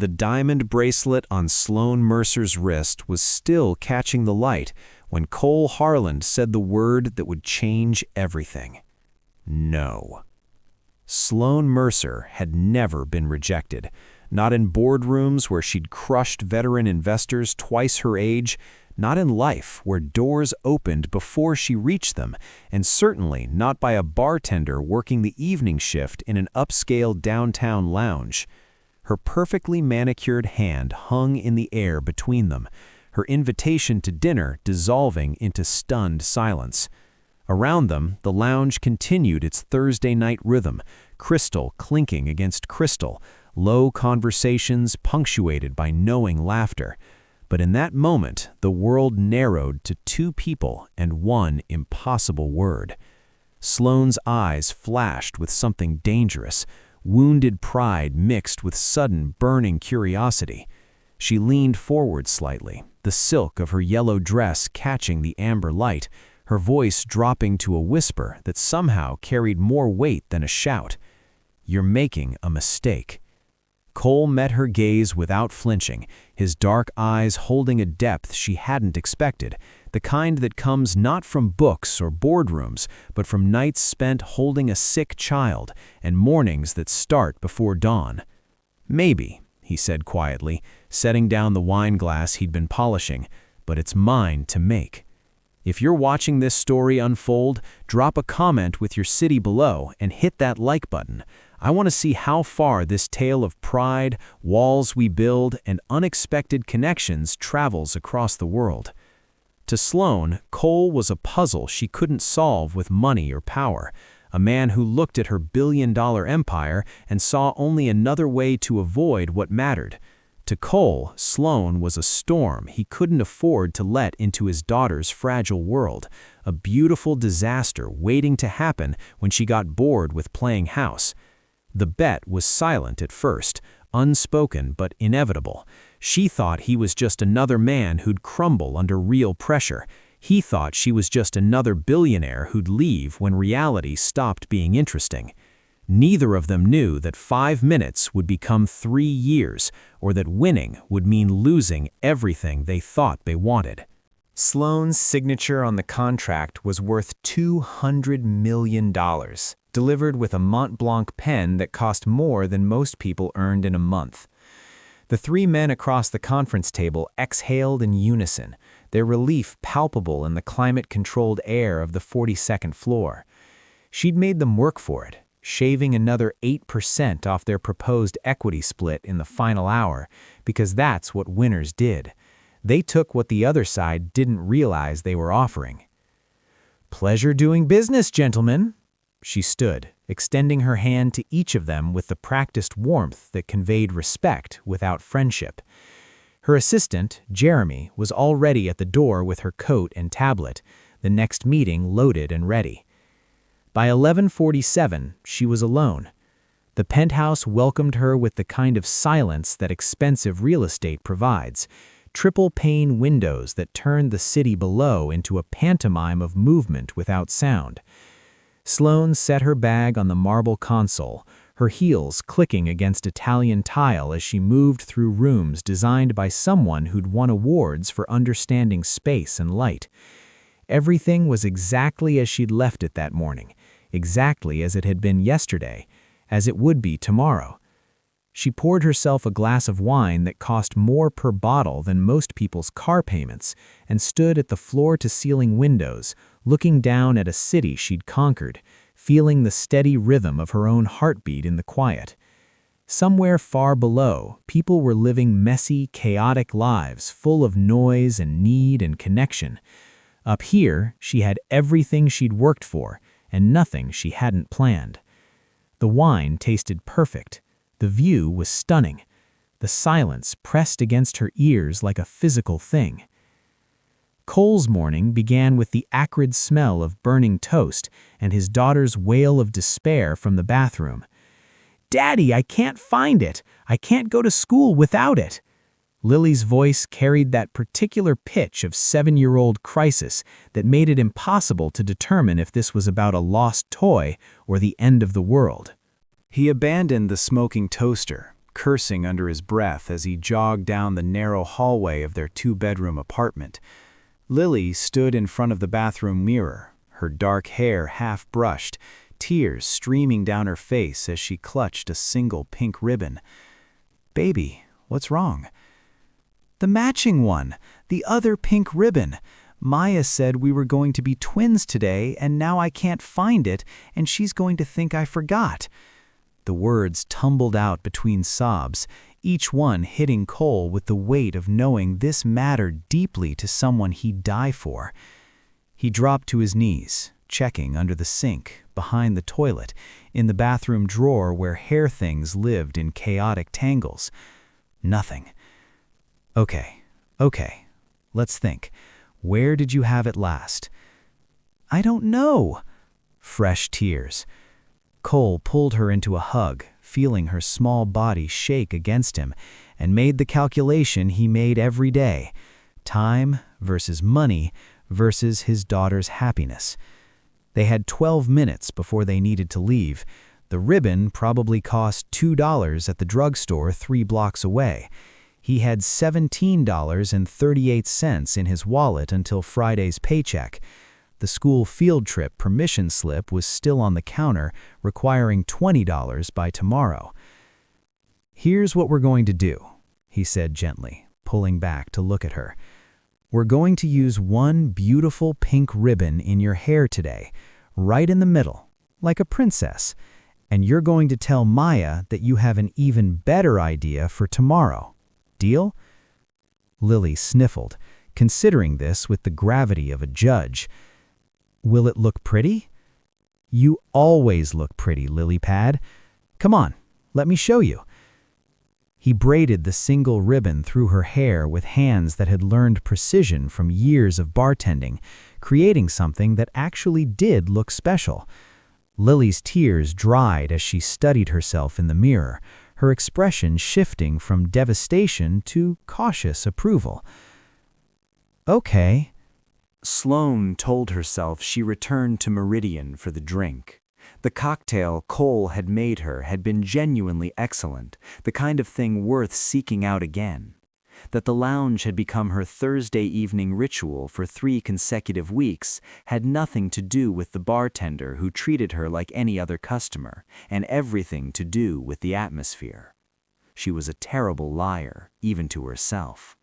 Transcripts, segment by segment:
The diamond bracelet on Sloane Mercer's wrist was still catching the light when Cole Harland said the word that would change everything. No. Sloane Mercer had never been rejected, not in boardrooms where she'd crushed veteran investors twice her age, not in life where doors opened before she reached them, and certainly not by a bartender working the evening shift in an upscale downtown lounge. Her perfectly manicured hand hung in the air between them, her invitation to dinner dissolving into stunned silence. Around them, the lounge continued its Thursday night rhythm, crystal clinking against crystal, low conversations punctuated by knowing laughter. But in that moment, the world narrowed to two people and one impossible word. Sloane's eyes flashed with something dangerous, wounded pride mixed with sudden burning curiosity. She leaned forward slightly, the silk of her yellow dress catching the amber light, her voice dropping to a whisper that somehow carried more weight than a shout. "You're making a mistake." Cole met her gaze without flinching, his dark eyes holding a depth she hadn't expected, the kind that comes not from books or boardrooms, but from nights spent holding a sick child and mornings that start before dawn. "Maybe," he said quietly, setting down the wine glass he'd been polishing, "but it's mine to make." If you're watching this story unfold, drop a comment with your city below and hit that like button. I want to see how far this tale of pride, walls we build, and unexpected connections travels across the world. To Sloane, Cole was a puzzle she couldn't solve with money or power, a man who looked at her billion-dollar empire and saw only another way to avoid what mattered. To Cole, Sloane was a storm he couldn't afford to let into his daughter's fragile world, a beautiful disaster waiting to happen when she got bored with playing house. The bet was silent at first, unspoken but inevitable. She thought he was just another man who'd crumble under real pressure. He thought she was just another billionaire who'd leave when reality stopped being interesting. Neither of them knew that 5 minutes would become 3 years, or that winning would mean losing everything they thought they wanted. Sloane's signature on the contract was worth $200 million, delivered with a Mont Blanc pen that cost more than most people earned in a month. The three men across the conference table exhaled in unison, their relief palpable in the climate-controlled air of the 42nd floor. She'd made them work for it, shaving another 8% off their proposed equity split in the final hour, because that's what winners did. They took what the other side didn't realize they were offering. "Pleasure doing business, gentlemen." She stood, extending her hand to each of them with the practiced warmth that conveyed respect without friendship. Her assistant, Jeremy, was already at the door with her coat and tablet, the next meeting loaded and ready. By 11:47, she was alone. The penthouse welcomed her with the kind of silence that expensive real estate provides, triple-pane windows that turned the city below into a pantomime of movement without sound. Sloane set her bag on the marble console, her heels clicking against Italian tile as she moved through rooms designed by someone who'd won awards for understanding space and light. Everything was exactly as she'd left it that morning, exactly as it had been yesterday, as it would be tomorrow. She poured herself a glass of wine that cost more per bottle than most people's car payments and stood at the floor-to-ceiling windows, looking down at a city she'd conquered, feeling the steady rhythm of her own heartbeat in the quiet. Somewhere far below, people were living messy, chaotic lives full of noise and need and connection. Up here, she had everything she'd worked for and nothing she hadn't planned. The wine tasted perfect. The view was stunning. The silence pressed against her ears like a physical thing. Cole's morning began with the acrid smell of burning toast and his daughter's wail of despair from the bathroom. "Daddy, I can't find it. I can't go to school without it." Lily's voice carried that particular pitch of 7-year-old crisis that made it impossible to determine if this was about a lost toy or the end of the world. He abandoned the smoking toaster, cursing under his breath as he jogged down the narrow hallway of their two-bedroom apartment. Lily stood in front of the bathroom mirror, her dark hair half-brushed, tears streaming down her face as she clutched a single pink ribbon. "Baby, what's wrong?" "The matching one, the other pink ribbon. Maya said we were going to be twins today, and now I can't find it, and she's going to think I forgot." The words tumbled out between sobs, each one hitting Cole with the weight of knowing this mattered deeply to someone he'd die for. He dropped to his knees, checking under the sink, behind the toilet, in the bathroom drawer where hair things lived in chaotic tangles. Nothing. Okay, let's think. Where did you have it last?" "I don't know." Fresh tears. Cole pulled her into a hug, feeling her small body shake against him, and made the calculation he made every day: time versus money versus his daughter's happiness. They had 12 minutes before they needed to leave. The ribbon probably cost $2 at the drugstore 3 blocks away. He had $17.38 in his wallet until Friday's paycheck. The school field trip permission slip was still on the counter, requiring $20 by tomorrow. "Here's what we're going to do," he said gently, pulling back to look at her. "We're going to use one beautiful pink ribbon in your hair today, right in the middle, like a princess. And you're going to tell Maya that you have an even better idea for tomorrow. Deal?" Lily sniffled, considering this with the gravity of a judge. "Will it look pretty?" "You always look pretty, Lily Pad. Come on, let me show you." He braided the single ribbon through her hair with hands that had learned precision from years of bartending, creating something that actually did look special. Lily's tears dried as she studied herself in the mirror, her expression shifting from devastation to cautious approval. "Okay." Sloane told herself she returned to Meridian for the drink. The cocktail Cole had made her had been genuinely excellent, the kind of thing worth seeking out again. That the lounge had become her Thursday evening ritual for 3 consecutive weeks had nothing to do with the bartender who treated her like any other customer, and everything to do with the atmosphere. She was a terrible liar, even to herself.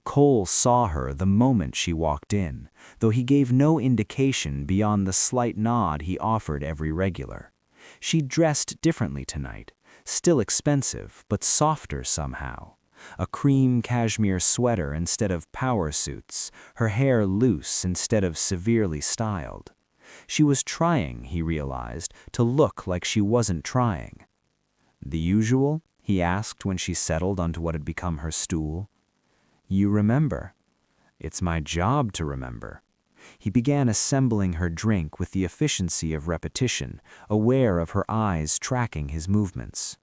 Cole saw her the moment she walked in, though he gave no indication beyond the slight nod he offered every regular. She dressed differently tonight, still expensive, but softer somehow. A cream cashmere sweater instead of power suits, her hair loose instead of severely styled. She was trying, he realized, to look like she wasn't trying. "The usual?" he asked when she settled onto what had become her stool. "You remember." "It's my job to remember." He began assembling her drink with the efficiency of repetition, aware of her eyes tracking his movements.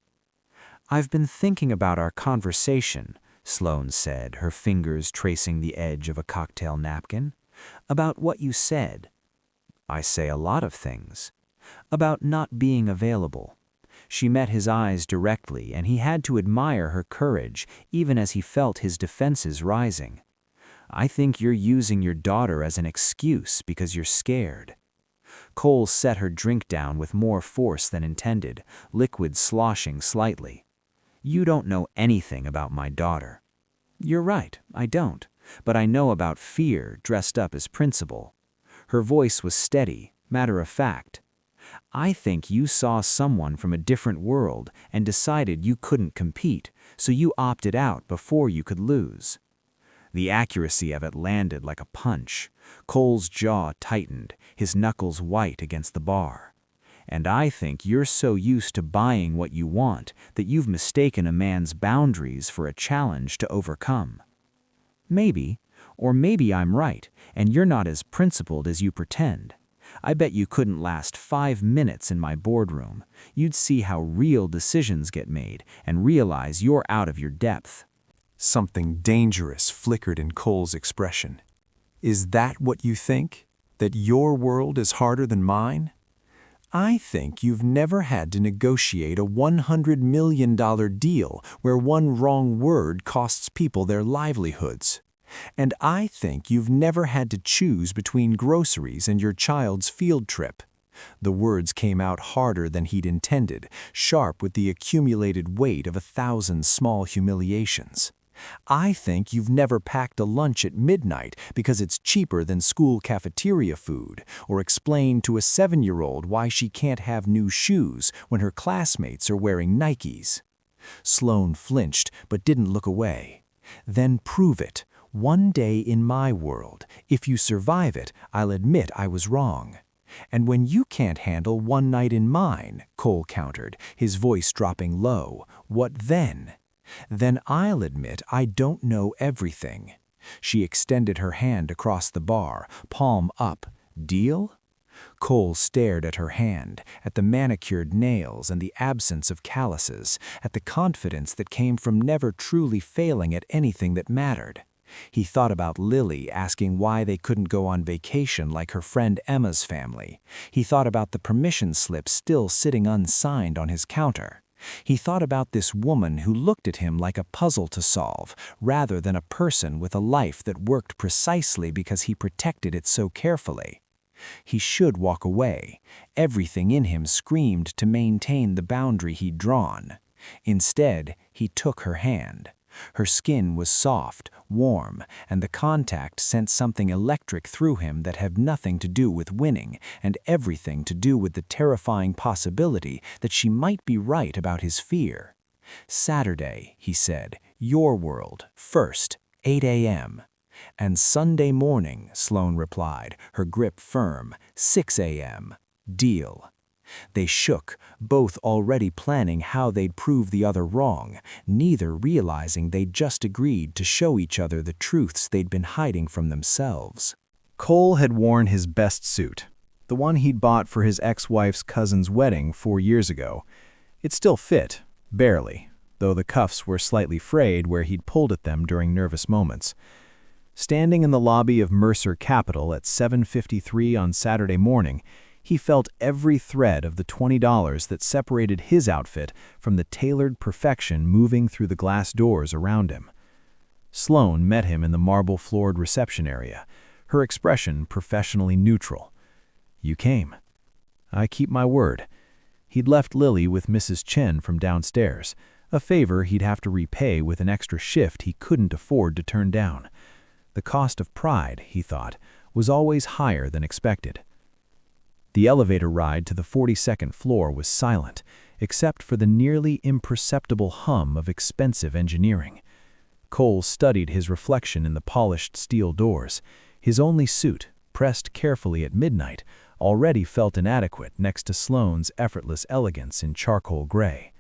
"I've been thinking about our conversation," Sloane said, her fingers tracing the edge of a cocktail napkin. "About what you said." "I say a lot of things." "About not being available." She met his eyes directly, and he had to admire her courage, even as he felt his defenses rising. "I think you're using your daughter as an excuse because you're scared." Cole set her drink down with more force than intended, liquid sloshing slightly. "You don't know anything about my daughter." "You're right, I don't, but I know about fear dressed up as principle." Her voice was steady, matter-of-fact. "I think you saw someone from a different world and decided you couldn't compete, so you opted out before you could lose." The accuracy of it landed like a punch. Cole's jaw tightened, his knuckles white against the bar. "And I think you're so used to buying what you want that you've mistaken a man's boundaries for a challenge to overcome." "Maybe, or maybe I'm right, and you're not as principled as you pretend. I bet you couldn't last 5 minutes in my boardroom. You'd see how real decisions get made and realize you're out of your depth." Something dangerous flickered in Cole's expression. "Is that what you think? That your world is harder than mine?" I think you've never had to negotiate a $100 million deal where one wrong word costs people their livelihoods. And I think you've never had to choose between groceries and your child's field trip. The words came out harder than he'd intended, sharp with the accumulated weight of 1,000 small humiliations. I think you've never packed a lunch at midnight because it's cheaper than school cafeteria food, or explained to a 7-year-old why she can't have new shoes when her classmates are wearing Nikes. Sloane flinched but didn't look away. Then prove it. One day in my world, if you survive it, I'll admit I was wrong. And when you can't handle one night in mine, Cole countered, his voice dropping low, what then? Then I'll admit I don't know everything. She extended her hand across the bar, palm up. Deal? Cole stared at her hand, at the manicured nails and the absence of calluses, at the confidence that came from never truly failing at anything that mattered. He thought about Lily asking why they couldn't go on vacation like her friend Emma's family. He thought about the permission slip still sitting unsigned on his counter. He thought about this woman who looked at him like a puzzle to solve, rather than a person with a life that worked precisely because he protected it so carefully. He should walk away. Everything in him screamed to maintain the boundary he'd drawn. Instead, he took her hand. Her skin was soft, warm, and the contact sent something electric through him that had nothing to do with winning and everything to do with the terrifying possibility that she might be right about his fear. Saturday, he said, your world, first, 8 a.m. And Sunday morning, Sloane replied, her grip firm, 6 a.m. Deal. They shook, both already planning how they'd prove the other wrong, neither realizing they'd just agreed to show each other the truths they'd been hiding from themselves. Cole had worn his best suit, the one he'd bought for his ex-wife's cousin's wedding 4 years ago. It still fit, barely, though the cuffs were slightly frayed where he'd pulled at them during nervous moments. Standing in the lobby of Mercer Capital at 7:53 on Saturday morning, he felt every thread of the $20 that separated his outfit from the tailored perfection moving through the glass doors around him. Sloane met him in the marble-floored reception area, her expression professionally neutral. You came. I keep my word. He'd left Lily with Mrs. Chen from downstairs, a favor he'd have to repay with an extra shift he couldn't afford to turn down. The cost of pride, he thought, was always higher than expected. The elevator ride to the 42nd floor was silent, except for the nearly imperceptible hum of expensive engineering. Cole studied his reflection in the polished steel doors. His only suit, pressed carefully at midnight, already felt inadequate next to Sloane's effortless elegance in charcoal gray.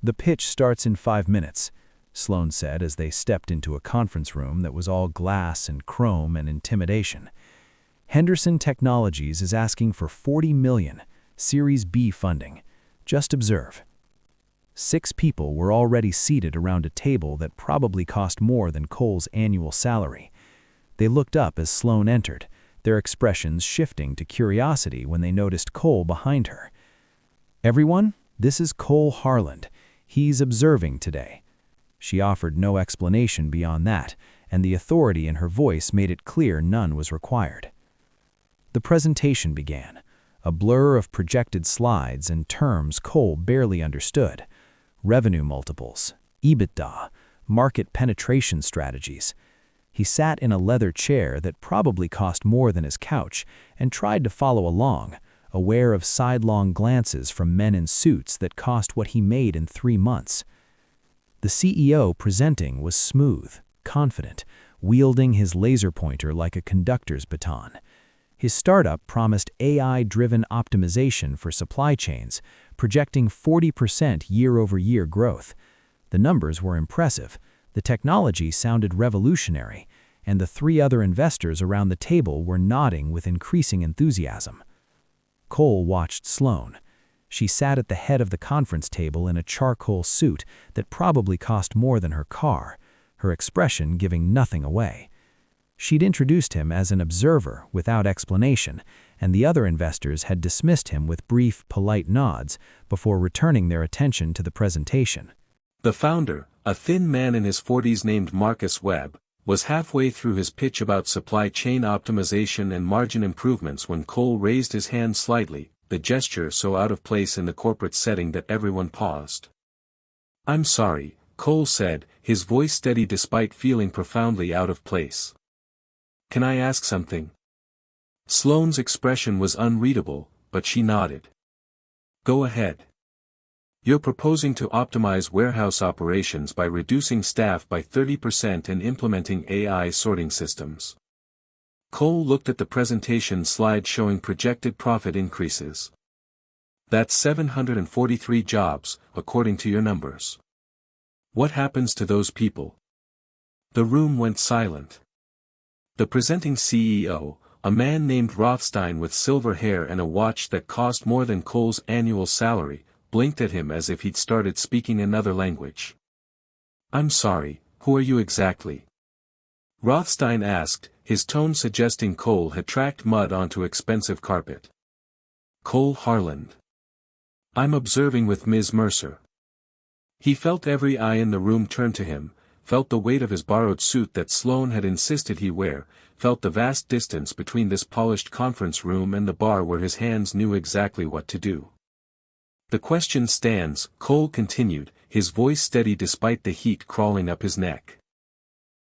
The pitch starts in 5 minutes, Sloane said as they stepped into a conference room that was all glass and chrome and intimidation. Henderson Technologies is asking for $40 million, Series B funding. Just observe. 6 people were already seated around a table that probably cost more than Cole's annual salary. They looked up as Sloane entered, their expressions shifting to curiosity when they noticed Cole behind her. Everyone, this is Cole Harland. He's observing today. She offered no explanation beyond that, and the authority in her voice made it clear none was required. The presentation began, a blur of projected slides and terms Cole barely understood. Revenue multiples, EBITDA, market penetration strategies. He sat in a leather chair that probably cost more than his couch and tried to follow along, aware of sidelong glances from men in suits that cost what he made in 3 months. The CEO presenting was smooth, confident, wielding his laser pointer like a conductor's baton. His startup promised AI-driven optimization for supply chains, projecting 40% year-over-year growth. The numbers were impressive, the technology sounded revolutionary, and the 3 other investors around the table were nodding with increasing enthusiasm. Cole watched Sloane. She sat at the head of the conference table in a charcoal suit that probably cost more than her car, her expression giving nothing away. She'd introduced him as an observer without explanation, and the other investors had dismissed him with brief, polite nods before returning their attention to the presentation. The founder, a thin man in his 40s named Marcus Webb, was halfway through his pitch about supply chain optimization and margin improvements when Cole raised his hand slightly, the gesture so out of place in the corporate setting that everyone paused. "I'm sorry," Cole said, his voice steady despite feeling profoundly out of place. "Can I ask something?" Sloane's expression was unreadable, but she nodded. "Go ahead." "You're proposing to optimize warehouse operations by reducing staff by 30% and implementing AI sorting systems." Cole looked at the presentation slide showing projected profit increases. "That's 743 jobs, according to your numbers. What happens to those people?" The room went silent. The presenting CEO, a man named Rothstein with silver hair and a watch that cost more than Cole's annual salary, blinked at him as if he'd started speaking another language. "I'm sorry, who are you exactly?" Rothstein asked, his tone suggesting Cole had tracked mud onto expensive carpet. "Cole Harland. I'm observing with Ms. Mercer." He felt every eye in the room turn to him, felt the weight of his borrowed suit that Sloane had insisted he wear, felt the vast distance between this polished conference room and the bar where his hands knew exactly what to do. "The question stands," Cole continued, his voice steady despite the heat crawling up his neck.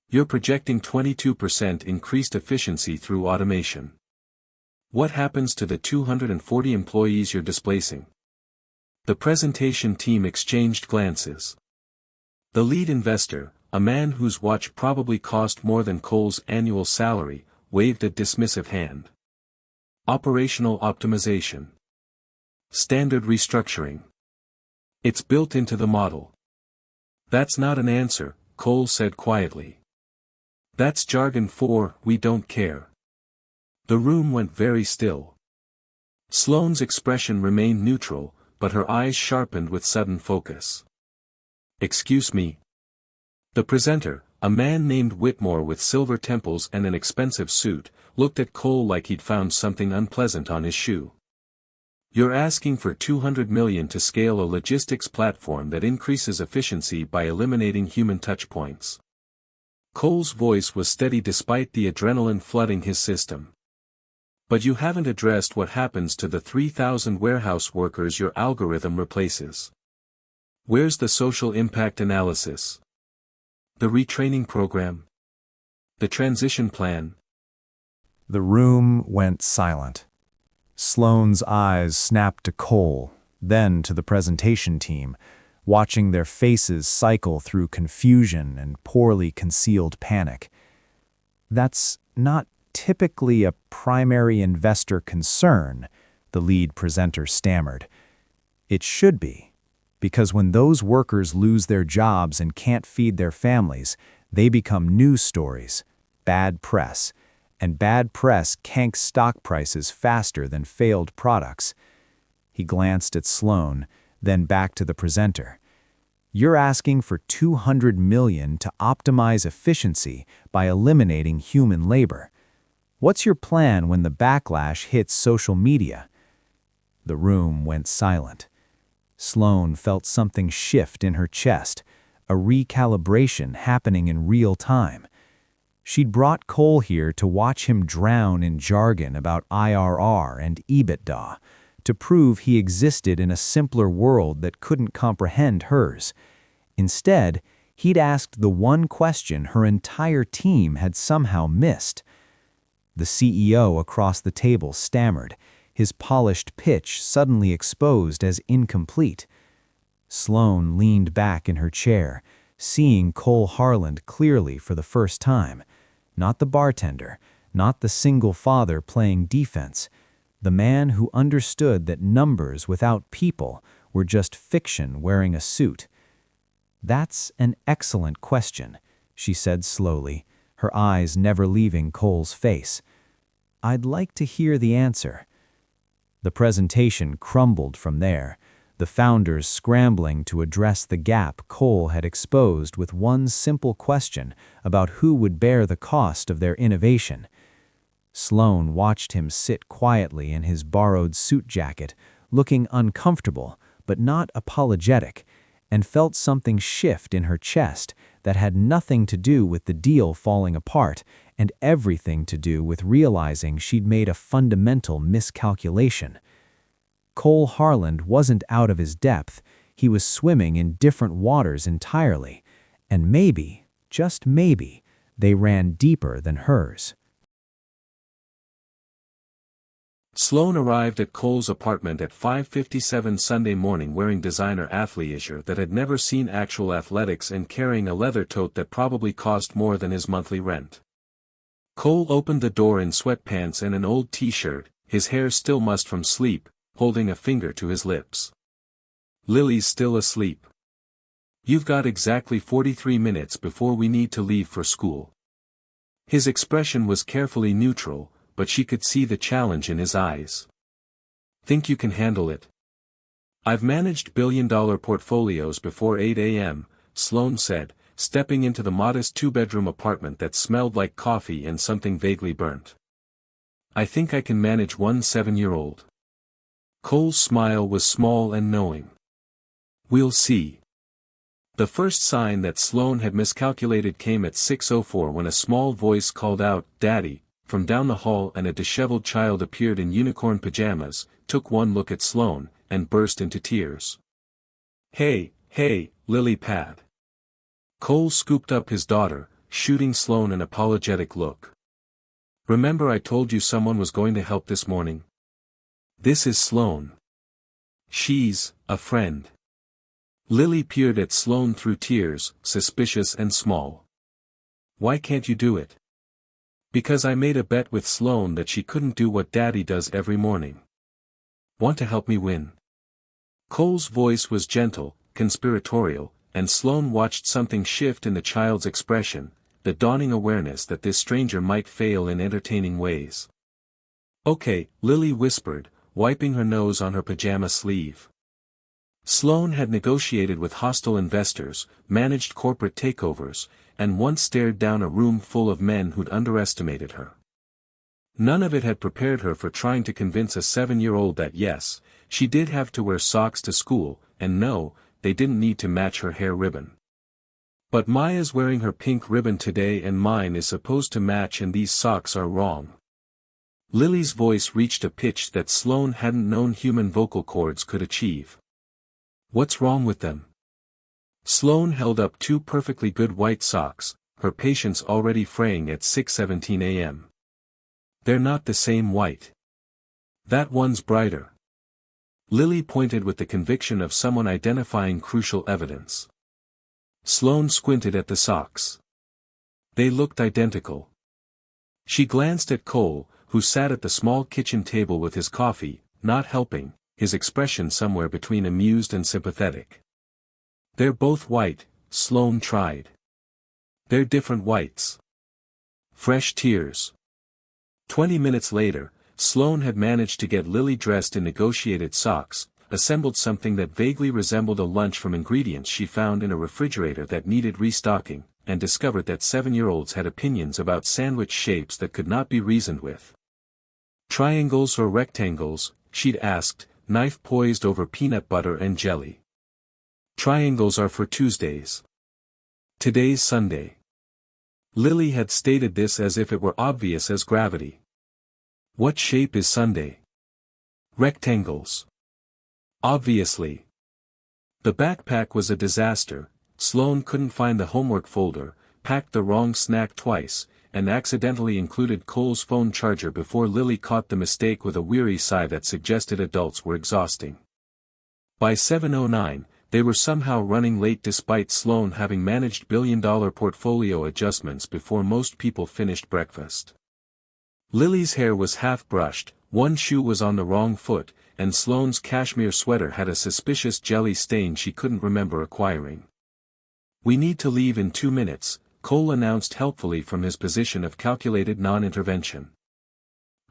"You're projecting 22% increased efficiency through automation. What happens to the 240 employees you're displacing?" The presentation team exchanged glances. The lead investor, a man whose watch probably cost more than Cole's annual salary, waved a dismissive hand. "Operational optimization. Standard restructuring. It's built into the model." "That's not an answer," Cole said quietly. "That's jargon for, we don't care." The room went very still. Sloane's expression remained neutral, but her eyes sharpened with sudden focus. "Excuse me." The presenter, a man named Whitmore with silver temples and an expensive suit, looked at Cole like he'd found something unpleasant on his shoe. "You're asking for $200 million to scale a logistics platform that increases efficiency by eliminating human touchpoints." Cole's voice was steady despite the adrenaline flooding his system. "But you haven't addressed what happens to the 3,000 warehouse workers your algorithm replaces. Where's the social impact analysis? The retraining program? The transition plan?" The room went silent. Sloane's eyes snapped to Cole, then to the presentation team, watching their faces cycle through confusion and poorly concealed panic. "That's not typically a primary investor concern," the lead presenter stammered. "It should be, because when those workers lose their jobs and can't feed their families, they become news stories, bad press, and bad press kanks stock prices faster than failed products." He glanced at Sloane, then back to the presenter. "You're asking for $200 million to optimize efficiency by eliminating human labor. What's your plan when the backlash hits social media?" The room went silent. Sloane felt something shift in her chest, a recalibration happening in real time. She'd brought Cole here to watch him drown in jargon about IRR and EBITDA, to prove he existed in a simpler world that couldn't comprehend hers. Instead, he'd asked the one question her entire team had somehow missed. The CEO across the table stammered, his polished pitch suddenly exposed as incomplete. Sloane leaned back in her chair, seeing Cole Harland clearly for the first time. Not the bartender, not the single father playing defense, the man who understood that numbers without people were just fiction wearing a suit. "That's an excellent question," she said slowly, her eyes never leaving Cole's face. "I'd like to hear the answer." The presentation crumbled from there, the founders scrambling to address the gap Cole had exposed with one simple question about who would bear the cost of their innovation. Sloane watched him sit quietly in his borrowed suit jacket, looking uncomfortable but not apologetic, and felt something shift in her chest that had nothing to do with the deal falling apart and everything to do with realizing she'd made a fundamental miscalculation. Cole Harland wasn't out of his depth, he was swimming in different waters entirely, and maybe, just maybe, they ran deeper than hers. Sloane arrived at Cole's apartment at 5:57 Sunday morning wearing designer athleisure that had never seen actual athletics and carrying a leather tote that probably cost more than his monthly rent. Cole opened the door in sweatpants and an old t-shirt, his hair still mussed from sleep, holding a finger to his lips. "Lily's still asleep. You've got exactly 43 minutes before we need to leave for school." His expression was carefully neutral, but she could see the challenge in his eyes. "Think you can handle it?" "I've managed billion-dollar portfolios before 8 a.m., Sloane said, stepping into the modest two-bedroom apartment that smelled like coffee and something vaguely burnt. "I think I can manage one 7-year-old. Cole's smile was small and knowing. "We'll see." The first sign that Sloane had miscalculated came at 6:04 when a small voice called out, "Daddy," from down the hall, and a disheveled child appeared in unicorn pajamas, took one look at Sloane, and burst into tears. "Hey, Lily Pad." Cole scooped up his daughter, shooting Sloane an apologetic look. "Remember I told you someone was going to help this morning? This is Sloane. She's a friend." Lily peered at Sloane through tears, suspicious and small. "Why can't you do it?" "Because I made a bet with Sloane that she couldn't do what Daddy does every morning." "Want to help me win?" Cole's voice was gentle, conspiratorial, and Sloane watched something shift in the child's expression, the dawning awareness that this stranger might fail in entertaining ways. "Okay," Lily whispered, wiping her nose on her pajama sleeve. Sloane had negotiated with hostile investors, managed corporate takeovers, and once stared down a room full of men who'd underestimated her. None of it had prepared her for trying to convince a 7-year-old that yes, she did have to wear socks to school, and no, they didn't need to match her hair ribbon. "But Maya's wearing her pink ribbon today and mine is supposed to match, and these socks are wrong." Lily's voice reached a pitch that Sloane hadn't known human vocal cords could achieve. "What's wrong with them?" Sloane held up two perfectly good white socks, her patience already fraying at 6:17 a.m. "They're not the same white. That one's brighter." Lily pointed with the conviction of someone identifying crucial evidence. Sloane squinted at the socks. They looked identical. She glanced at Cole, who sat at the small kitchen table with his coffee, not helping, his expression somewhere between amused and sympathetic. "They're both white," Sloane tried. "They're different whites." Fresh tears. 20 minutes later, Sloane had managed to get Lily dressed in negotiated socks, assembled something that vaguely resembled a lunch from ingredients she found in a refrigerator that needed restocking, and discovered that 7-year-olds had opinions about sandwich shapes that could not be reasoned with. "Triangles or rectangles?" she'd asked, knife poised over peanut butter and jelly. "Triangles are for Tuesdays. Today's Sunday." Lily had stated this as if it were obvious as gravity. "What shape is Sunday?" "Rectangles. Obviously." The backpack was a disaster. Sloane couldn't find the homework folder, packed the wrong snack twice, and accidentally included Cole's phone charger before Lily caught the mistake with a weary sigh that suggested adults were exhausting. By 7:09, they were somehow running late despite Sloane having managed billion-dollar portfolio adjustments before most people finished breakfast. Lily's hair was half-brushed, one shoe was on the wrong foot, and Sloane's cashmere sweater had a suspicious jelly stain she couldn't remember acquiring. "We need to leave in 2 minutes," Cole announced helpfully from his position of calculated non-intervention.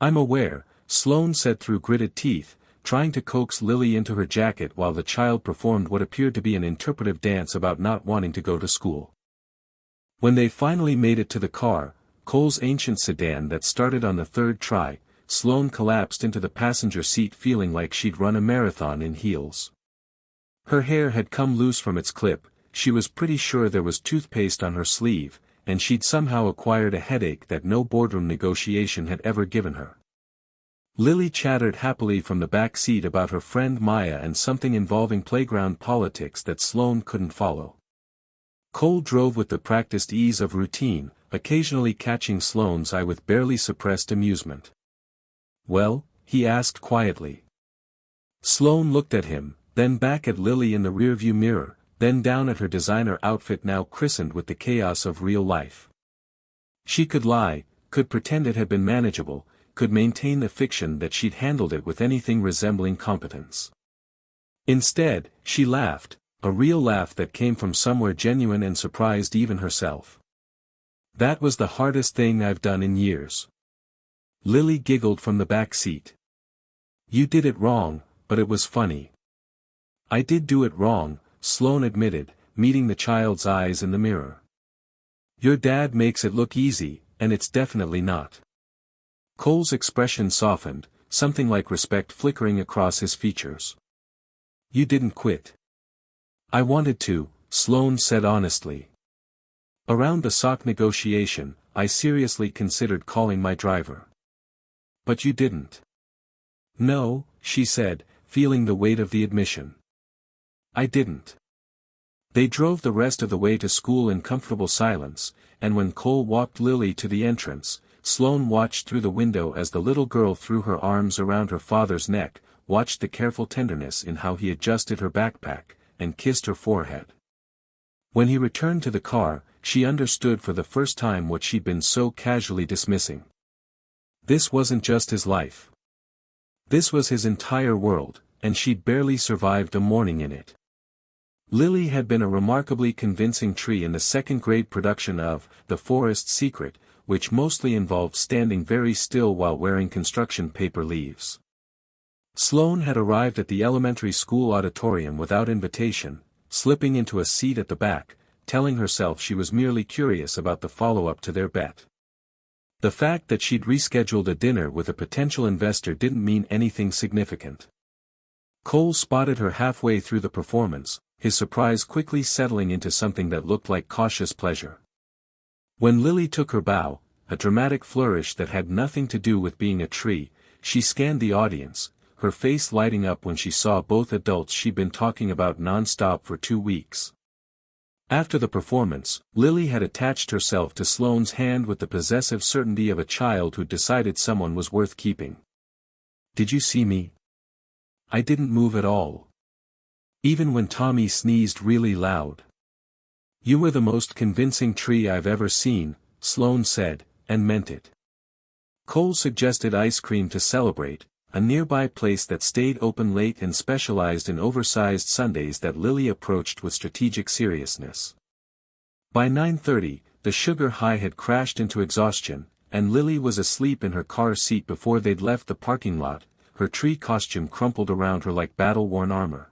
"I'm aware," Sloane said through gritted teeth, trying to coax Lily into her jacket while the child performed what appeared to be an interpretive dance about not wanting to go to school. When they finally made it to the car, Cole's ancient sedan that started on the third try, Sloane collapsed into the passenger seat feeling like she'd run a marathon in heels. Her hair had come loose from its clip, she was pretty sure there was toothpaste on her sleeve, and she'd somehow acquired a headache that no boardroom negotiation had ever given her. Lily chattered happily from the back seat about her friend Maya and something involving playground politics that Sloane couldn't follow. Cole drove with the practiced ease of routine, occasionally catching Sloane's eye with barely suppressed amusement. "Well?" he asked quietly. Sloane looked at him, then back at Lily in the rearview mirror, then down at her designer outfit now christened with the chaos of real life. She could lie, could pretend it had been manageable, could maintain the fiction that she'd handled it with anything resembling competence. Instead, she laughed, a real laugh that came from somewhere genuine and surprised even herself. "That was the hardest thing I've done in years." Lily giggled from the back seat. "You did it wrong, but it was funny." "I did do it wrong," Sloane admitted, meeting the child's eyes in the mirror. "Your dad makes it look easy, and it's definitely not." Cole's expression softened, something like respect flickering across his features. "You didn't quit." "I wanted to," Sloane said honestly. "Around the sock negotiation, I seriously considered calling my driver." "But you didn't." "No," she said, feeling the weight of the admission. "I didn't." They drove the rest of the way to school in comfortable silence, and when Cole walked Lily to the entrance, Sloane watched through the window as the little girl threw her arms around her father's neck, watched the careful tenderness in how he adjusted her backpack, and kissed her forehead. When he returned to the car, she understood for the first time what she'd been so casually dismissing. This wasn't just his life. This was his entire world, and she'd barely survived a morning in it. Lily had been a remarkably convincing tree in the second-grade production of The Forest Secret, which mostly involved standing very still while wearing construction paper leaves. Sloane had arrived at the elementary school auditorium without invitation, slipping into a seat at the back, telling herself she was merely curious about the follow-up to their bet. The fact that she'd rescheduled a dinner with a potential investor didn't mean anything significant. Cole spotted her halfway through the performance, his surprise quickly settling into something that looked like cautious pleasure. When Lily took her bow, a dramatic flourish that had nothing to do with being a tree, she scanned the audience, her face lighting up when she saw both adults she'd been talking about non-stop for 2 weeks. After the performance, Lily had attached herself to Sloane's hand with the possessive certainty of a child who'd decided someone was worth keeping. "Did you see me? I didn't move at all. Even when Tommy sneezed really loud." "You were the most convincing tree I've ever seen," Sloane said, and meant it. Cole suggested ice cream to celebrate, a nearby place that stayed open late and specialized in oversized sundaes that Lily approached with strategic seriousness. By 9:30, the sugar high had crashed into exhaustion, and Lily was asleep in her car seat before they'd left the parking lot, her tree costume crumpled around her like battle-worn armor.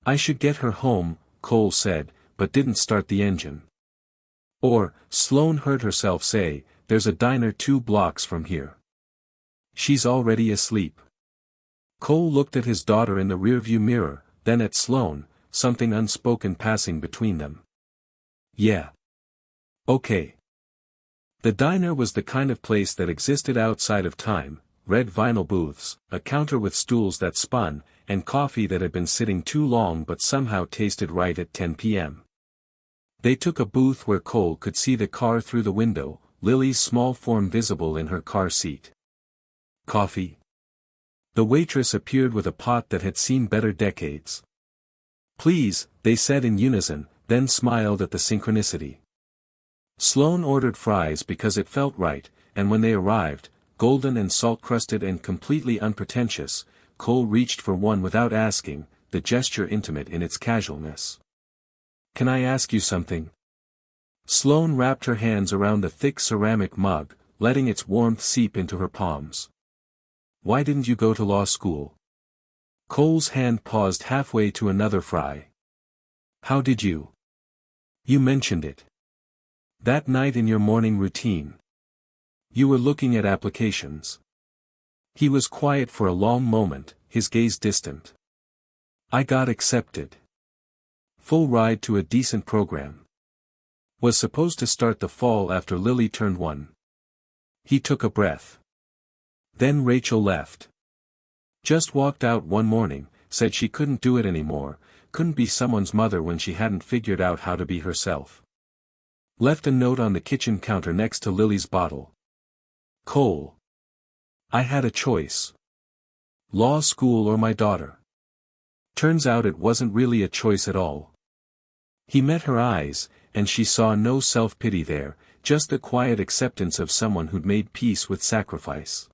"I should get her home," Cole said, but didn't start the engine. Or, Sloane heard herself say, "There's a diner 2 blocks from here." "She's already asleep." Cole looked at his daughter in the rearview mirror, then at Sloane, something unspoken passing between them. "Yeah. Okay." The diner was the kind of place that existed outside of time, red vinyl booths, a counter with stools that spun, and coffee that had been sitting too long but somehow tasted right at 10 p.m. They took a booth where Cole could see the car through the window, Lily's small form visible in her car seat. "Coffee?" The waitress appeared with a pot that had seen better decades. "Please," they said in unison, then smiled at the synchronicity. Sloane ordered fries because it felt right, and when they arrived, golden and salt-crusted and completely unpretentious, Cole reached for one without asking, the gesture intimate in its casualness. "Can I ask you something?" Sloane wrapped her hands around the thick ceramic mug, letting its warmth seep into her palms. "Why didn't you go to law school?" Cole's hand paused halfway to another fry. "How did you?" "You mentioned it. That night in your morning routine." You were looking at applications. He was quiet for a long moment, his gaze distant. I got accepted. Full ride to a decent program. Was supposed to start the fall after Lily turned 1. He took a breath. Then Rachel left. Just walked out one morning, said she couldn't do it anymore, couldn't be someone's mother when she hadn't figured out how to be herself. Left a note on the kitchen counter next to Lily's bottle. Cole. I had a choice. Law school or my daughter. Turns out it wasn't really a choice at all. He met her eyes, and she saw no self-pity there, just the quiet acceptance of someone who'd made peace with sacrifice.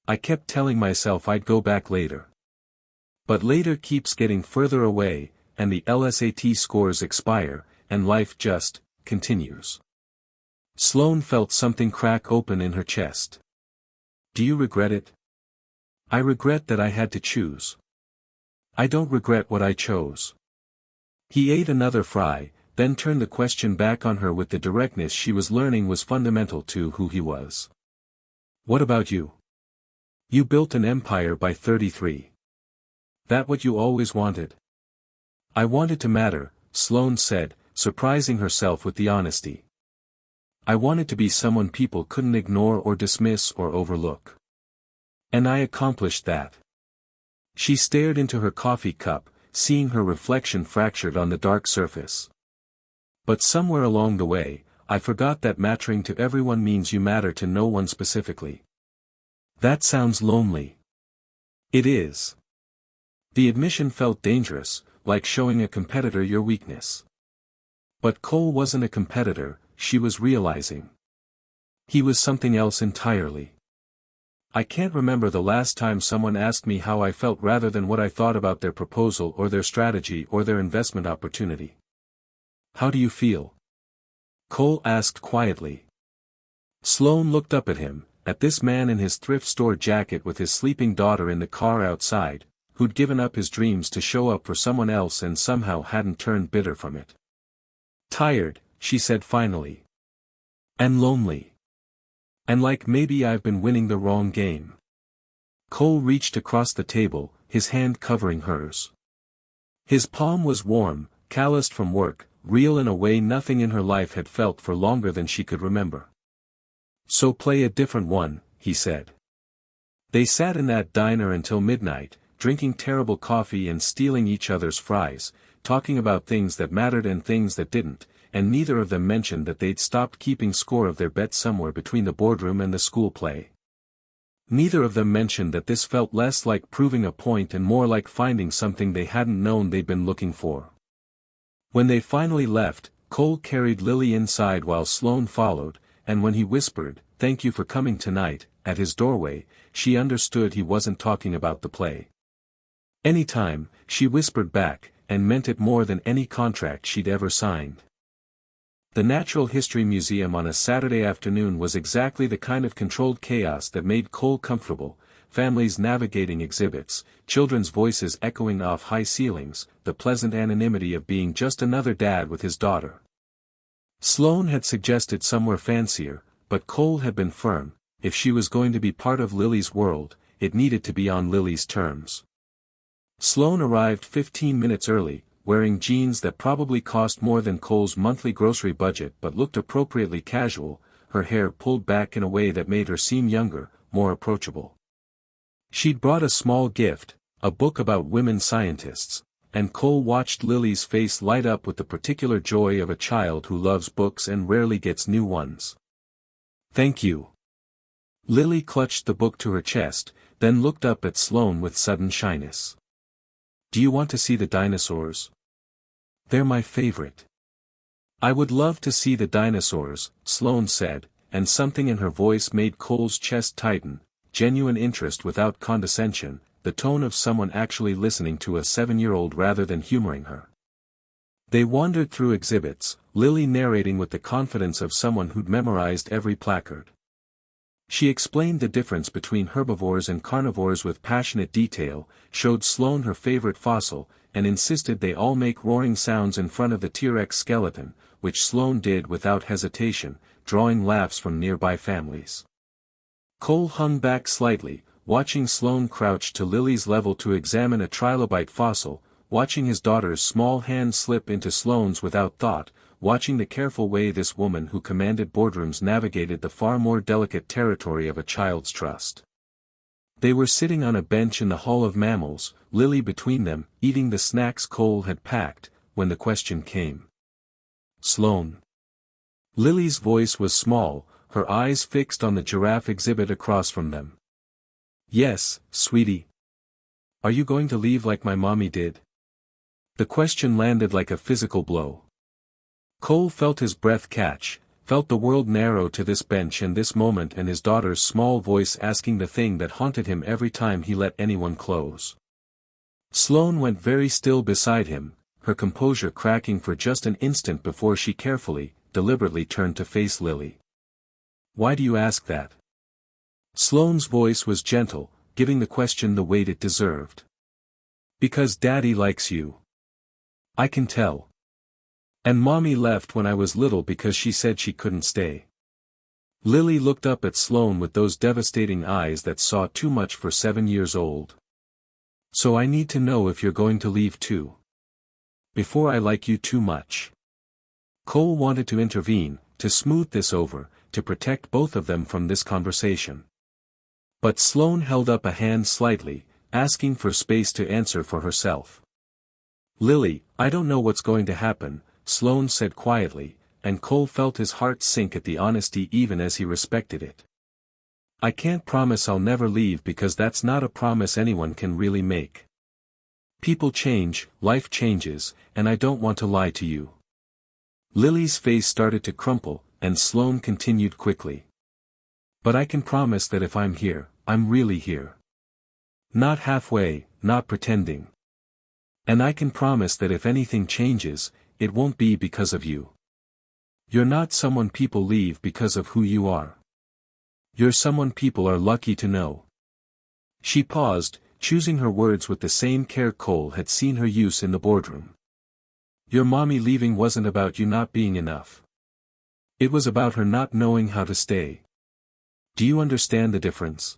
I kept telling myself I'd go back later. But later keeps getting further away, and the LSAT scores expire, and life just continues. Sloane felt something crack open in her chest. Do you regret it? I regret that I had to choose. I don't regret what I chose. He ate another fry, then turned the question back on her with the directness she was learning was fundamental to who he was. What about you? You built an empire by 33. That what you always wanted? I wanted to matter, Sloane said, surprising herself with the honesty. I wanted to be someone people couldn't ignore or dismiss or overlook. And I accomplished that. She stared into her coffee cup, seeing her reflection fractured on the dark surface. But somewhere along the way, I forgot that mattering to everyone means you matter to no one specifically. That sounds lonely. It is. The admission felt dangerous, like showing a competitor your weakness. But Cole wasn't a competitor, she was realizing. He was something else entirely. I can't remember the last time someone asked me how I felt rather than what I thought about their proposal or their strategy or their investment opportunity. How do you feel? Cole asked quietly. Sloane looked up at him, at this man in his thrift store jacket with his sleeping daughter in the car outside, who'd given up his dreams to show up for someone else and somehow hadn't turned bitter from it. Tired, she said finally. And lonely. And like maybe I've been winning the wrong game. Cole reached across the table, his hand covering hers. His palm was warm, calloused from work, real in a way nothing in her life had felt for longer than she could remember. So play a different one, he said. They sat in that diner until midnight, drinking terrible coffee and stealing each other's fries, talking about things that mattered and things that didn't, and neither of them mentioned that they'd stopped keeping score of their bets somewhere between the boardroom and the school play. Neither of them mentioned that this felt less like proving a point and more like finding something they hadn't known they'd been looking for. When they finally left, Cole carried Lily inside while Sloane followed, and when he whispered, "Thank you for coming tonight," at his doorway, she understood he wasn't talking about the play. Anytime, she whispered back, and meant it more than any contract she'd ever signed. The Natural History Museum on a Saturday afternoon was exactly the kind of controlled chaos that made Cole comfortable, families navigating exhibits, children's voices echoing off high ceilings, the pleasant anonymity of being just another dad with his daughter. Sloane had suggested somewhere fancier, but Cole had been firm, if she was going to be part of Lily's world, it needed to be on Lily's terms. Sloane arrived 15 minutes early, wearing jeans that probably cost more than Cole's monthly grocery budget but looked appropriately casual, her hair pulled back in a way that made her seem younger, more approachable. She'd brought a small gift, a book about women scientists, and Cole watched Lily's face light up with the particular joy of a child who loves books and rarely gets new ones. "Thank you." Lily clutched the book to her chest, then looked up at Sloane with sudden shyness. "Do you want to see the dinosaurs? They're my favorite." "I would love to see the dinosaurs," Sloane said, and something in her voice made Cole's chest tighten, genuine interest without condescension, the tone of someone actually listening to a 7-year-old rather than humoring her. They wandered through exhibits, Lily narrating with the confidence of someone who'd memorized every placard. She explained the difference between herbivores and carnivores with passionate detail, showed Sloane her favorite fossil, and insisted they all make roaring sounds in front of the T-Rex skeleton, which Sloane did without hesitation, drawing laughs from nearby families. Cole hung back slightly, watching Sloane crouch to Lily's level to examine a trilobite fossil, watching his daughter's small hand slip into Sloane's without thought, watching the careful way this woman who commanded boardrooms navigated the far more delicate territory of a child's trust. They were sitting on a bench in the Hall of Mammals, Lily between them, eating the snacks Cole had packed, when the question came. Sloane. Lily's voice was small, her eyes fixed on the giraffe exhibit across from them. Yes, sweetie. Are you going to leave like my mommy did? The question landed like a physical blow. Cole felt his breath catch, felt the world narrow to this bench and this moment and his daughter's small voice asking the thing that haunted him every time he let anyone close. Sloane went very still beside him, her composure cracking for just an instant before she carefully, deliberately turned to face Lily. Why do you ask that? Sloane's voice was gentle, giving the question the weight it deserved. Because Daddy likes you. I can tell. And Mommy left when I was little because she said she couldn't stay. Lily looked up at Sloane with those devastating eyes that saw too much for 7 years old. So I need to know if you're going to leave too. Before I like you too much. Cole wanted to intervene, to smooth this over, to protect both of them from this conversation. But Sloane held up a hand slightly, asking for space to answer for herself. Lily, I don't know what's going to happen, Sloane said quietly, and Cole felt his heart sink at the honesty even as he respected it. I can't promise I'll never leave because that's not a promise anyone can really make. People change, life changes, and I don't want to lie to you. Lily's face started to crumple, and Sloane continued quickly. But I can promise that if I'm here, I'm really here. Not halfway, not pretending. And I can promise that if anything changes, it won't be because of you. You're not someone people leave because of who you are. You're someone people are lucky to know. She paused, choosing her words with the same care Cole had seen her use in the boardroom. Your mommy leaving wasn't about you not being enough. It was about her not knowing how to stay. Do you understand the difference?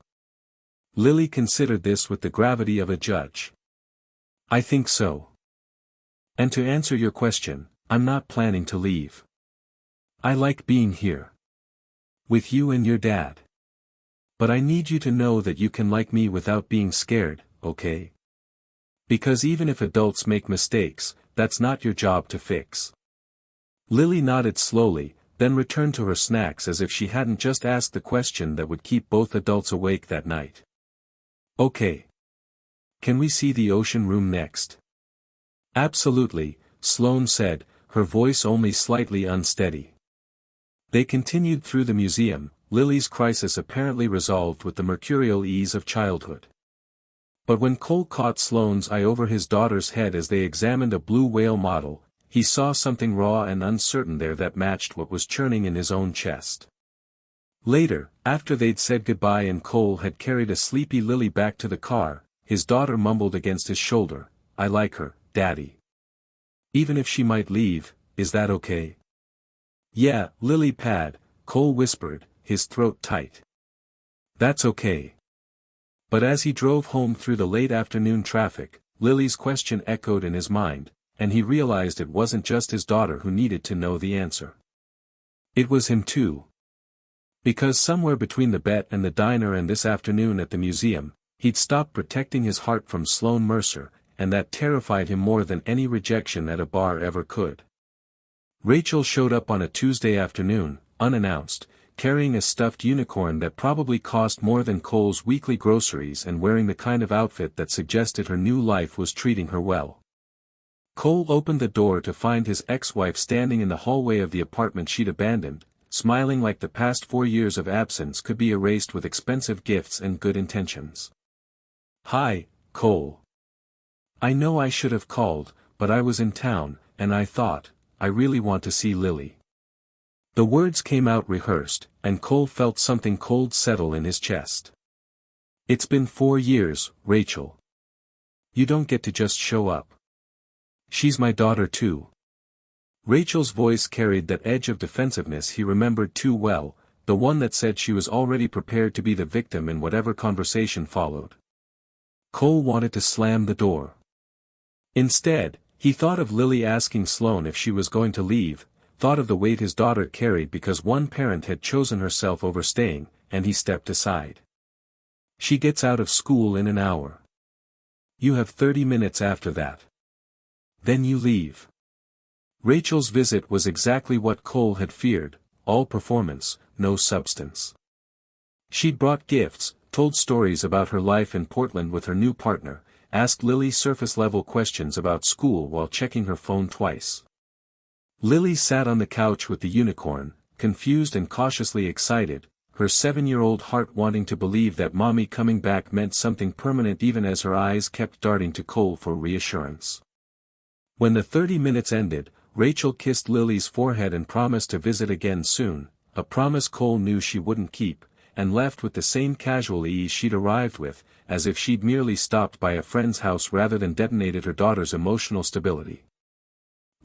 Lily considered this with the gravity of a judge. I think so. And to answer your question, I'm not planning to leave. I like being here. With you and your dad. But I need you to know that you can like me without being scared, okay? Because even if adults make mistakes, that's not your job to fix. Lily nodded slowly, then returned to her snacks as if she hadn't just asked the question that would keep both adults awake that night. Okay. Can we see the ocean room next? Absolutely, Sloane said, her voice only slightly unsteady. They continued through the museum, Lily's crisis apparently resolved with the mercurial ease of childhood. But when Cole caught Sloane's eye over his daughter's head as they examined a blue whale model, he saw something raw and uncertain there that matched what was churning in his own chest. Later, after they'd said goodbye and Cole had carried a sleepy Lily back to the car, his daughter mumbled against his shoulder, I like her, Daddy. Even if she might leave, is that okay? Yeah, Lily pad, Cole whispered, his throat tight. That's okay. But as he drove home through the late afternoon traffic, Lily's question echoed in his mind, and he realized it wasn't just his daughter who needed to know the answer. It was him too. Because somewhere between the bet and the diner and this afternoon at the museum, he'd stopped protecting his heart from Sloane Mercer, and that terrified him more than any rejection at a bar ever could. Rachel showed up on a Tuesday afternoon, unannounced, carrying a stuffed unicorn that probably cost more than Cole's weekly groceries and wearing the kind of outfit that suggested her new life was treating her well. Cole opened the door to find his ex-wife standing in the hallway of the apartment she'd abandoned, smiling like the past 4 years of absence could be erased with expensive gifts and good intentions. Hi, Cole. I know I should have called, but I was in town, and I thought, I really want to see Lily. The words came out rehearsed, and Cole felt something cold settle in his chest. It's been 4 years, Rachel. You don't get to just show up. She's my daughter too. Rachel's voice carried that edge of defensiveness he remembered too well, the one that said she was already prepared to be the victim in whatever conversation followed. Cole wanted to slam the door. Instead, he thought of Lily asking Sloane if she was going to leave, thought of the weight his daughter carried because one parent had chosen herself over staying, and he stepped aside. She gets out of school in an hour. You have 30 minutes after that. Then you leave. Rachel's visit was exactly what Cole had feared, all performance, no substance. She'd brought gifts, told stories about her life in Portland with her new partner, asked Lily surface-level questions about school while checking her phone twice. Lily sat on the couch with the unicorn, confused and cautiously excited, her 7-year-old heart wanting to believe that mommy coming back meant something permanent even as her eyes kept darting to Cole for reassurance. When the 30 minutes ended, Rachel kissed Lily's forehead and promised to visit again soon, a promise Cole knew she wouldn't keep, and left with the same casual ease she'd arrived with, as if she'd merely stopped by a friend's house rather than detonated her daughter's emotional stability.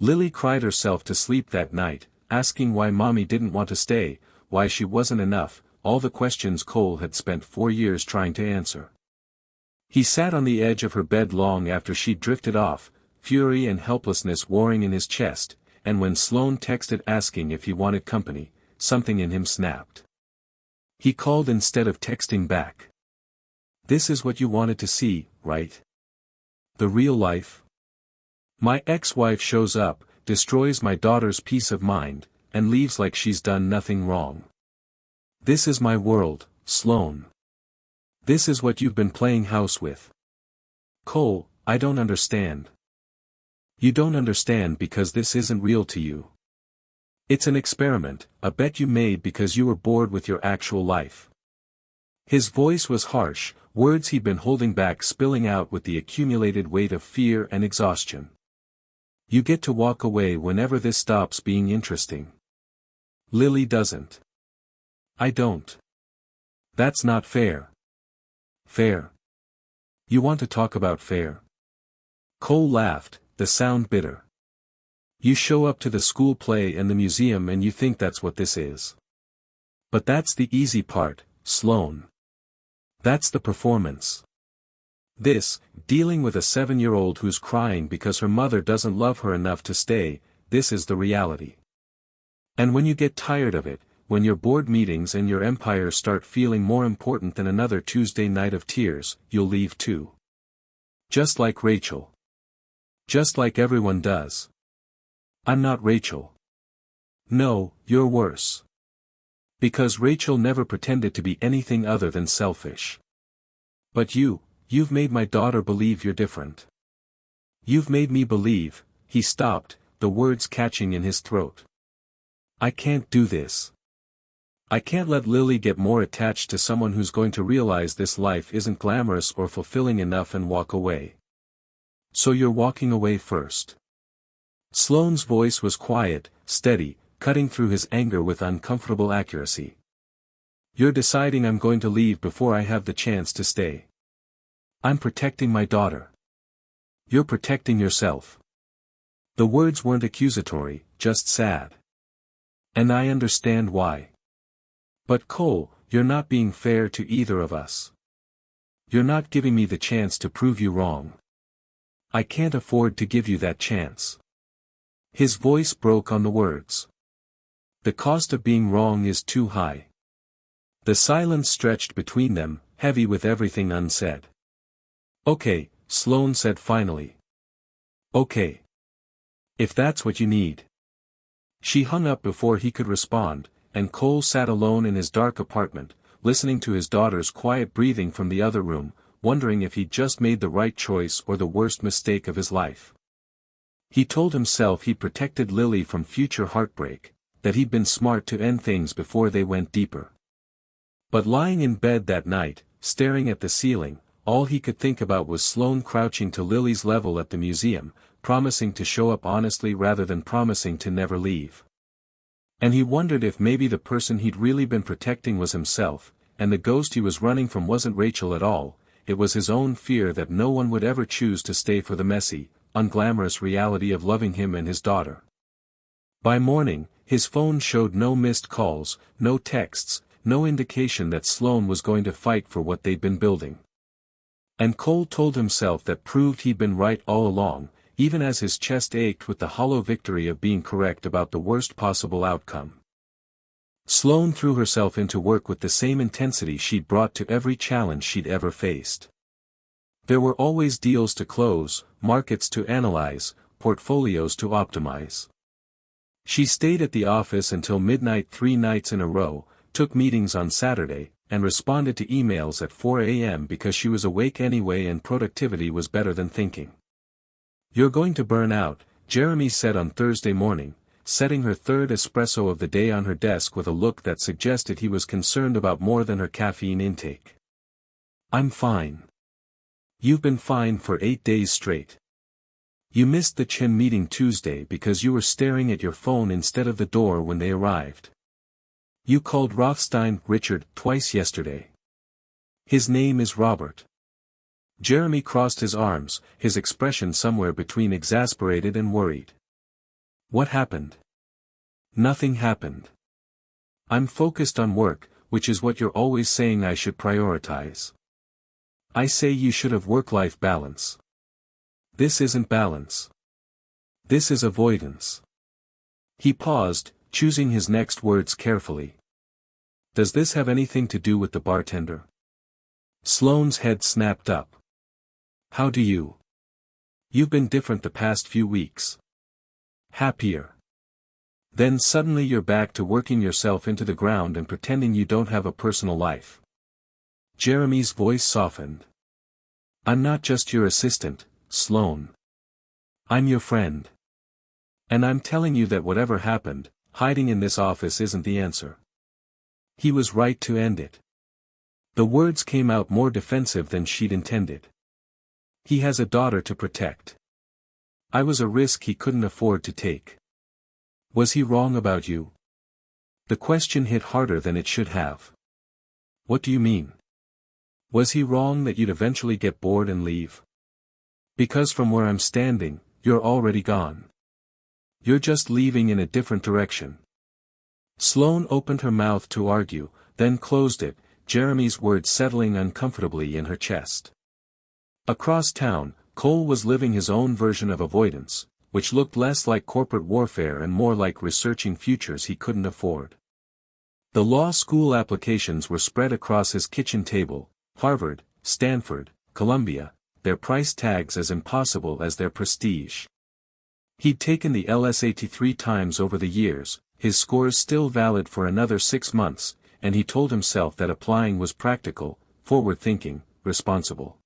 Lily cried herself to sleep that night, asking why mommy didn't want to stay, why she wasn't enough, all the questions Cole had spent 4 years trying to answer. He sat on the edge of her bed long after she'd drifted off, fury and helplessness warring in his chest, and when Sloane texted asking if he wanted company, something in him snapped. He called instead of texting back. This is what you wanted to see, right? The real life? My ex-wife shows up, destroys my daughter's peace of mind, and leaves like she's done nothing wrong. This is my world, Sloane. This is what you've been playing house with. Cole, I don't understand. You don't understand because this isn't real to you. It's an experiment, a bet you made because you were bored with your actual life. His voice was harsh, words he'd been holding back spilling out with the accumulated weight of fear and exhaustion. You get to walk away whenever this stops being interesting. Lily doesn't. I don't. That's not fair. Fair. You want to talk about fair? Cole laughed, the sound bitter. You show up to the school play and the museum and you think that's what this is. But that's the easy part, Sloane. That's the performance. This, dealing with a 7-year-old who's crying because her mother doesn't love her enough to stay, this is the reality. And when you get tired of it, when your board meetings and your empire start feeling more important than another Tuesday night of tears, you'll leave too. Just like Rachel. Just like everyone does. I'm not Rachel. No, you're worse. Because Rachel never pretended to be anything other than selfish. But you've made my daughter believe you're different. You've made me believe, he stopped, the words catching in his throat. I can't do this. I can't let Lily get more attached to someone who's going to realize this life isn't glamorous or fulfilling enough and walk away. So you're walking away first. Sloane's voice was quiet, steady, cutting through his anger with uncomfortable accuracy. You're deciding I'm going to leave before I have the chance to stay. I'm protecting my daughter. You're protecting yourself. The words weren't accusatory, just sad. And I understand why. But Cole, you're not being fair to either of us. You're not giving me the chance to prove you wrong. I can't afford to give you that chance. His voice broke on the words. The cost of being wrong is too high. The silence stretched between them, heavy with everything unsaid. Okay, Sloane said finally. Okay. If that's what you need. She hung up before he could respond, and Cole sat alone in his dark apartment, listening to his daughter's quiet breathing from the other room, wondering if he'd just made the right choice or the worst mistake of his life. He told himself he'd protected Lily from future heartbreak, that he'd been smart to end things before they went deeper. But lying in bed that night, staring at the ceiling, all he could think about was Sloane crouching to Lily's level at the museum, promising to show up honestly rather than promising to never leave. And he wondered if maybe the person he'd really been protecting was himself, and the ghost he was running from wasn't Rachel at all, it was his own fear that no one would ever choose to stay for the messy, unglamorous reality of loving him and his daughter. By morning, his phone showed no missed calls, no texts, no indication that Sloane was going to fight for what they'd been building. And Cole told himself that proved he'd been right all along, even as his chest ached with the hollow victory of being correct about the worst possible outcome. Sloane threw herself into work with the same intensity she'd brought to every challenge she'd ever faced. There were always deals to close, markets to analyze, portfolios to optimize. She stayed at the office until midnight 3 nights in a row, took meetings on Saturday, and responded to emails at 4 a.m. because she was awake anyway and productivity was better than thinking. "You're going to burn out," Jeremy said on Thursday morning, setting her third espresso of the day on her desk with a look that suggested he was concerned about more than her caffeine intake. "I'm fine." "You've been fine for 8 days straight. You missed the Chin meeting Tuesday because you were staring at your phone instead of the door when they arrived. You called Rothstein Richard twice yesterday. His name is Robert." Jeremy crossed his arms, his expression somewhere between exasperated and worried. "What happened?" "Nothing happened. I'm focused on work, which is what you're always saying I should prioritize. I say you should have work-life balance. This isn't balance. This is avoidance." He paused, choosing his next words carefully. "Does this have anything to do with the bartender?" Sloane's head snapped up. "How do you? You've been different the past few weeks. Happier. Then suddenly you're back to working yourself into the ground and pretending you don't have a personal life." Jeremy's voice softened. "I'm not just your assistant, Sloane. I'm your friend. And I'm telling you that whatever happened, hiding in this office isn't the answer." He was right to end it. The words came out more defensive than she'd intended. "He has a daughter to protect. I was a risk he couldn't afford to take." "Was he wrong about you?" The question hit harder than it should have. "What do you mean? Was he wrong that you'd eventually get bored and leave? Because from where I'm standing, you're already gone. You're just leaving in a different direction." Sloane opened her mouth to argue, then closed it, Jeremy's words settling uncomfortably in her chest. Across town, Cole was living his own version of avoidance, which looked less like corporate warfare and more like researching futures he couldn't afford. The law school applications were spread across his kitchen table: Harvard, Stanford, Columbia, their price tags as impossible as their prestige. He'd taken the LSAT 3 times over the years, his scores still valid for another 6 months, and he told himself that applying was practical, forward-thinking, responsible.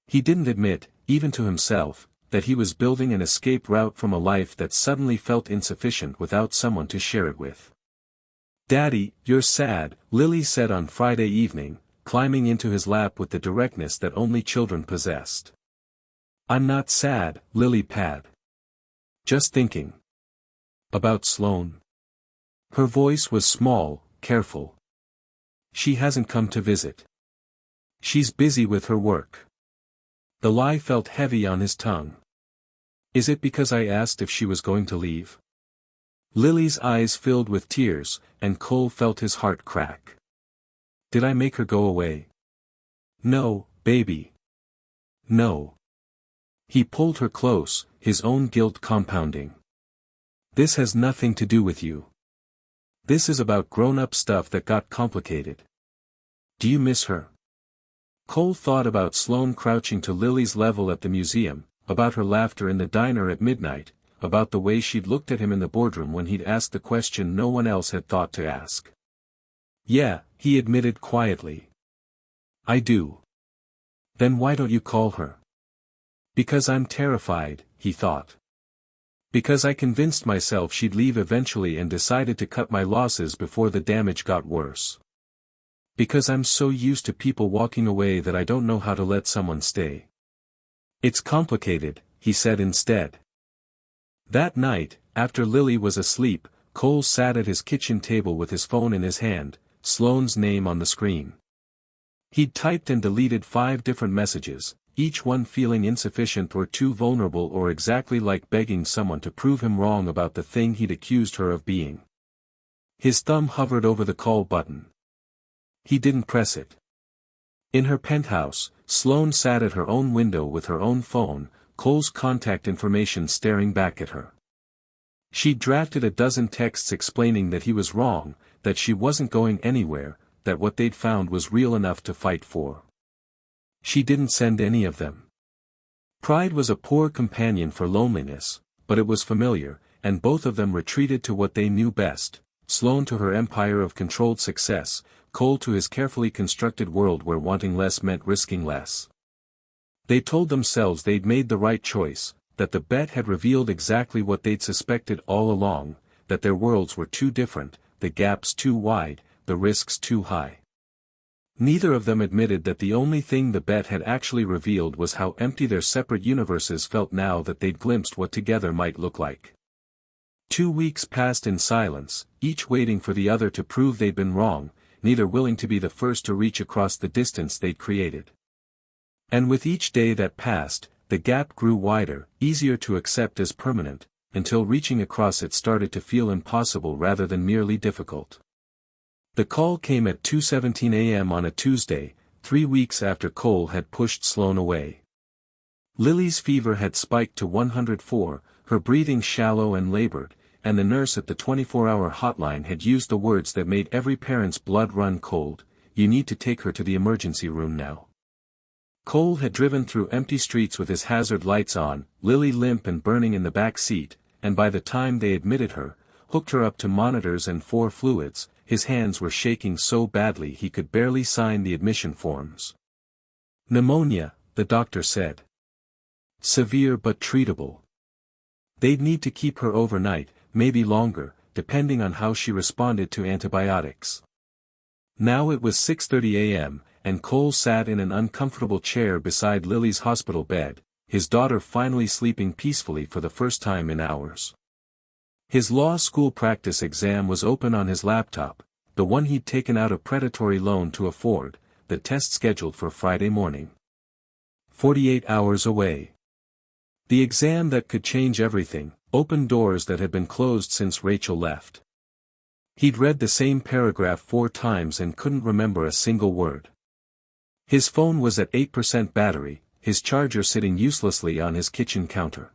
He didn't admit, even to himself, that he was building an escape route from a life that suddenly felt insufficient without someone to share it with. "Daddy, you're sad," Lily said on Friday evening, climbing into his lap with the directness that only children possessed. "I'm not sad, Lily pad. Just thinking. About Sloane." Her voice was small, careful. "She hasn't come to visit. She's busy with her work." The lie felt heavy on his tongue. "Is it because I asked if she was going to leave?" Lily's eyes filled with tears, and Cole felt his heart crack. "Did I make her go away?" "No, baby. No." He pulled her close, his own guilt compounding. "This has nothing to do with you. This is about grown-up stuff that got complicated. Do you miss her?" Cole thought about Sloane crouching to Lily's level at the museum, about her laughter in the diner at midnight, about the way she'd looked at him in the boardroom when he'd asked the question no one else had thought to ask. "Yeah," he admitted quietly. "I do." "Then why don't you call her?" "Because I'm terrified," he thought. "Because I convinced myself she'd leave eventually and decided to cut my losses before the damage got worse. Because I'm so used to people walking away that I don't know how to let someone stay." "It's complicated," he said instead. That night, after Lily was asleep, Cole sat at his kitchen table with his phone in his hand, Sloane's name on the screen. He'd typed and deleted 5 different messages, each one feeling insufficient or too vulnerable or exactly like begging someone to prove him wrong about the thing he'd accused her of being. His thumb hovered over the call button. He didn't press it. In her penthouse, Sloane sat at her own window with her own phone, Cole's contact information staring back at her. She'd drafted a dozen texts explaining that he was wrong, that she wasn't going anywhere, that what they'd found was real enough to fight for. She didn't send any of them. Pride was a poor companion for loneliness, but it was familiar, and both of them retreated to what they knew best, Sloane to her empire of controlled success, Cole to his carefully constructed world where wanting less meant risking less. They told themselves they'd made the right choice, that the bet had revealed exactly what they'd suspected all along, that their worlds were too different, the gaps too wide, the risks too high. Neither of them admitted that the only thing the bet had actually revealed was how empty their separate universes felt now that they'd glimpsed what together might look like. 2 weeks passed in silence, each waiting for the other to prove they'd been wrong, neither willing to be the first to reach across the distance they'd created. And with each day that passed, the gap grew wider, easier to accept as permanent, until reaching across it started to feel impossible rather than merely difficult. The call came at 2:17 a.m. on a Tuesday, 3 weeks after Cole had pushed Sloane away. Lily's fever had spiked to 104, her breathing shallow and labored, and the nurse at the 24-hour hotline had used the words that made every parent's blood run cold, "You need to take her to the emergency room now." Cole had driven through empty streets with his hazard lights on, Lily limp and burning in the back seat, and by the time they admitted her, hooked her up to monitors and 4 fluids, his hands were shaking so badly he could barely sign the admission forms. Pneumonia, the doctor said. Severe but treatable. They'd need to keep her overnight, maybe longer, depending on how she responded to antibiotics. Now it was 6:30 a.m., and Cole sat in an uncomfortable chair beside Lily's hospital bed, his daughter finally sleeping peacefully for the first time in hours. His law school practice exam was open on his laptop, the one he'd taken out a predatory loan to afford, the test scheduled for Friday morning. 48 hours away. The exam that could change everything, open doors that had been closed since Rachel left. He'd read the same paragraph 4 times and couldn't remember a single word. His phone was at 8% battery, his charger sitting uselessly on his kitchen counter.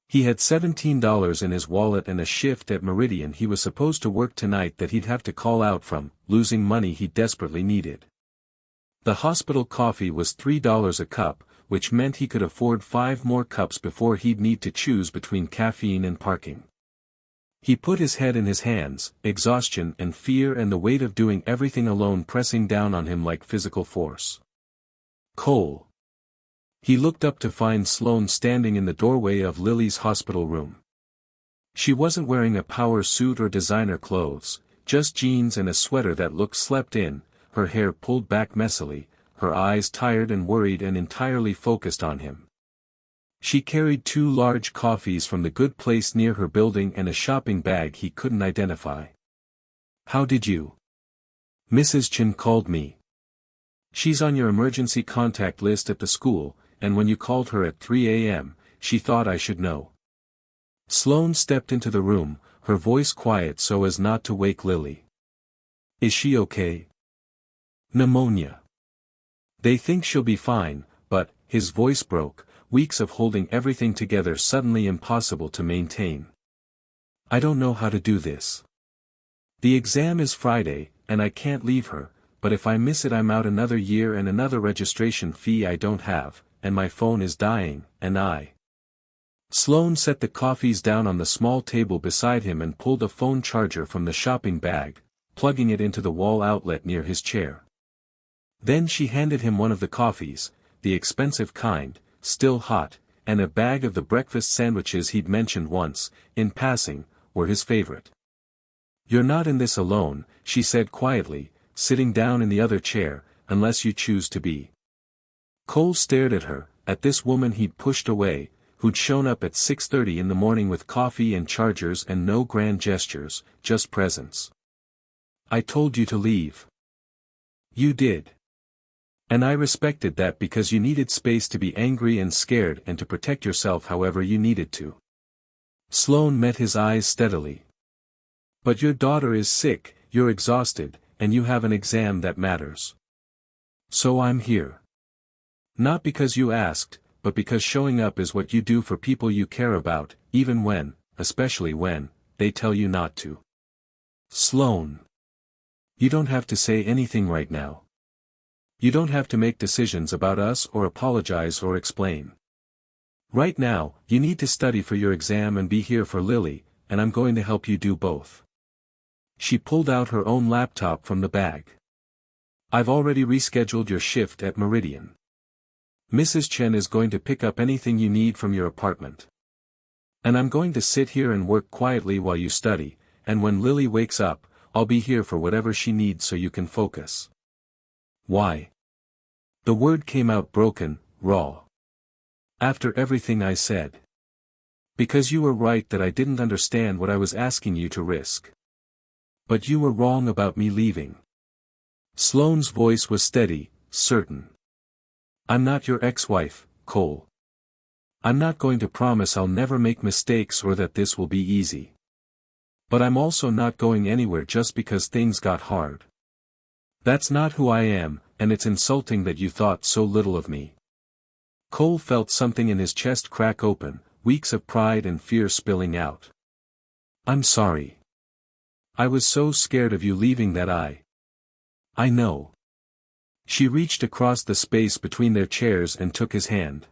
He had $17 in his wallet and a shift at Meridian he was supposed to work tonight that he'd have to call out from, losing money he desperately needed. The hospital coffee was $3 a cup, which meant he could afford 5 more cups before he'd need to choose between caffeine and parking. He put his head in his hands, exhaustion and fear and the weight of doing everything alone pressing down on him like physical force. Cole. He looked up to find Sloane standing in the doorway of Lily's hospital room. She wasn't wearing a power suit or designer clothes, just jeans and a sweater that looked slept in, her hair pulled back messily, her eyes tired and worried and entirely focused on him. She carried 2 large coffees from the good place near her building and a shopping bag he couldn't identify. "How did you?" "Mrs. Chen called me. She's on your emergency contact list at the school, and when you called her at 3 a.m., she thought I should know." Sloane stepped into the room, her voice quiet so as not to wake Lily. "Is she okay?" "Pneumonia. They think she'll be fine, but," his voice broke, weeks of holding everything together suddenly impossible to maintain. "I don't know how to do this. The exam is Friday, and I can't leave her, but if I miss it I'm out another year and another registration fee I don't have, and my phone is dying, and I..." Sloane set the coffees down on the small table beside him and pulled a phone charger from the shopping bag, plugging it into the wall outlet near his chair. Then she handed him one of the coffees, the expensive kind, still hot, and a bag of the breakfast sandwiches he'd mentioned once, in passing, were his favorite. "You're not in this alone," she said quietly, sitting down in the other chair, "unless you choose to be." Cole stared at her, at this woman he'd pushed away, who'd shown up at 6:30 in the morning with coffee and chargers and no grand gestures, just presence. "I told you to leave." "You did." And I respected that because you needed space to be angry and scared and to protect yourself however you needed to. Sloane met his eyes steadily. But your daughter is sick, you're exhausted, and you have an exam that matters. So I'm here. Not because you asked, but because showing up is what you do for people you care about, even when, especially when, they tell you not to. Sloane. You don't have to say anything right now. You don't have to make decisions about us or apologize or explain. Right now, you need to study for your exam and be here for Lily, and I'm going to help you do both. She pulled out her own laptop from the bag. I've already rescheduled your shift at Meridian. Mrs. Chen is going to pick up anything you need from your apartment. And I'm going to sit here and work quietly while you study, and when Lily wakes up, I'll be here for whatever she needs so you can focus. Why? The word came out broken, raw. After everything I said. Because you were right that I didn't understand what I was asking you to risk. But you were wrong about me leaving. Sloane's voice was steady, certain. I'm not your ex-wife, Cole. I'm not going to promise I'll never make mistakes or that this will be easy. But I'm also not going anywhere just because things got hard. That's not who I am, and it's insulting that you thought so little of me. Cole felt something in his chest crack open, weeks of pride and fear spilling out. I'm sorry. I was so scared of you leaving that I know. She reached across the space between their chairs and took his hand.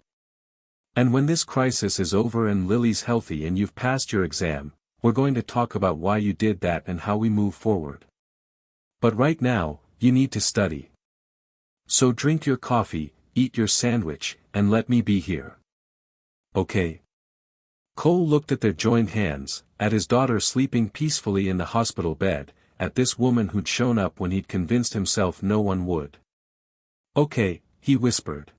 And when this crisis is over and Lily's healthy and you've passed your exam, we're going to talk about why you did that and how we move forward. But right now, you need to study. So drink your coffee, eat your sandwich, and let me be here. Okay? Cole looked at their joined hands, at his daughter sleeping peacefully in the hospital bed, at this woman who'd shown up when he'd convinced himself no one would. Okay, he whispered.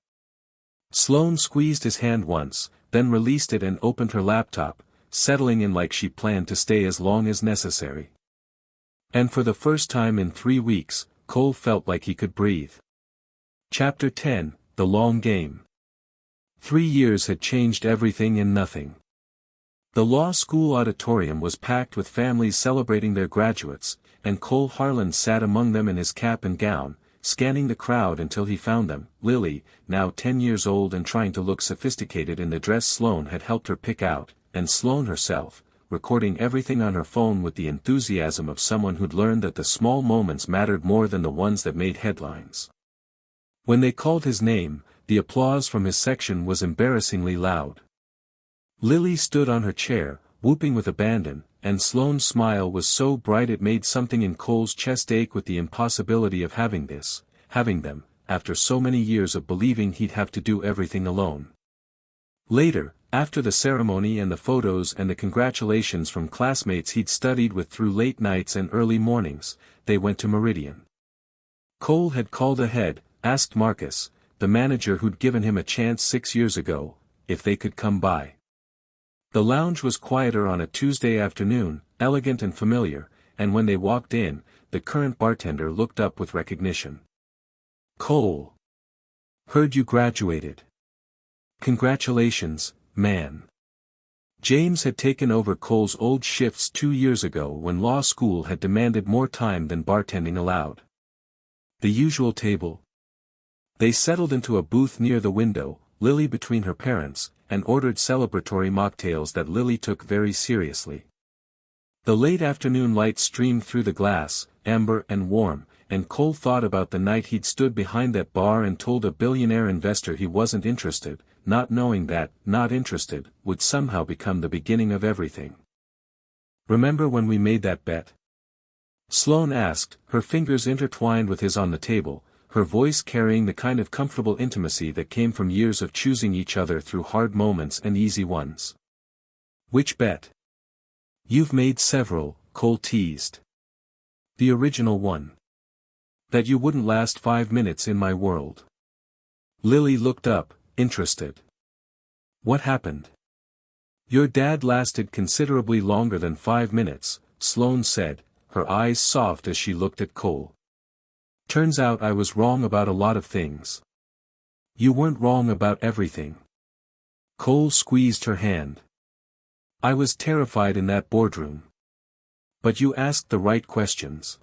Sloane squeezed his hand once, then released it and opened her laptop, settling in like she planned to stay as long as necessary. And for the first time in 3 weeks, Cole felt like he could breathe. Chapter 10, The Long Game. 3 years had changed everything and nothing. The law school auditorium was packed with families celebrating their graduates, and Cole Harland sat among them in his cap and gown, scanning the crowd until he found them, Lily, now 10 years old and trying to look sophisticated in the dress Sloane had helped her pick out, and Sloane herself, recording everything on her phone with the enthusiasm of someone who'd learned that the small moments mattered more than the ones that made headlines. When they called his name, the applause from his section was embarrassingly loud. Lily stood on her chair, whooping with abandon, and Sloane's smile was so bright it made something in Cole's chest ache with the impossibility of having them, after so many years of believing he'd have to do everything alone. Later, after the ceremony and the photos and the congratulations from classmates he'd studied with through late nights and early mornings, they went to Meridian. Cole had called ahead, asked Marcus, the manager who'd given him a chance 6 years ago, if they could come by. The lounge was quieter on a Tuesday afternoon, elegant and familiar, and when they walked in, the current bartender looked up with recognition. Cole. Heard you graduated. Congratulations, man. James had taken over Cole's old shifts 2 years ago when law school had demanded more time than bartending allowed. The usual table. They settled into a booth near the window, Lily between her parents, and ordered celebratory mocktails that Lily took very seriously. The late afternoon light streamed through the glass, amber and warm, and Cole thought about the night he'd stood behind that bar and told a billionaire investor he wasn't interested, not knowing that, not interested, would somehow become the beginning of everything. Remember when we made that bet? Sloane asked, her fingers intertwined with his on the table, her voice carrying the kind of comfortable intimacy that came from years of choosing each other through hard moments and easy ones. Which bet? You've made several, Cole teased. The original one. That you wouldn't last 5 minutes in my world. Lily looked up, interested. What happened? Your dad lasted considerably longer than 5 minutes, Sloane said, her eyes soft as she looked at Cole. Turns out I was wrong about a lot of things. You weren't wrong about everything. Cole squeezed her hand. I was terrified in that boardroom. But you asked the right questions.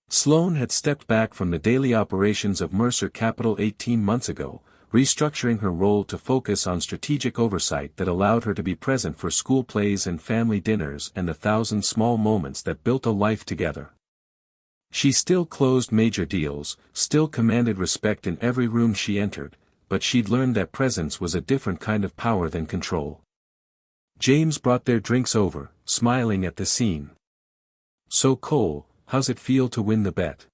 Sloane had stepped back from the daily operations of Mercer Capital 18 months ago, restructuring her role to focus on strategic oversight that allowed her to be present for school plays and family dinners and the 1,000 small moments that built a life together. She still closed major deals, still commanded respect in every room she entered, but she'd learned that presence was a different kind of power than control. James brought their drinks over, smiling at the scene. So Cole, how's it feel to win the bet?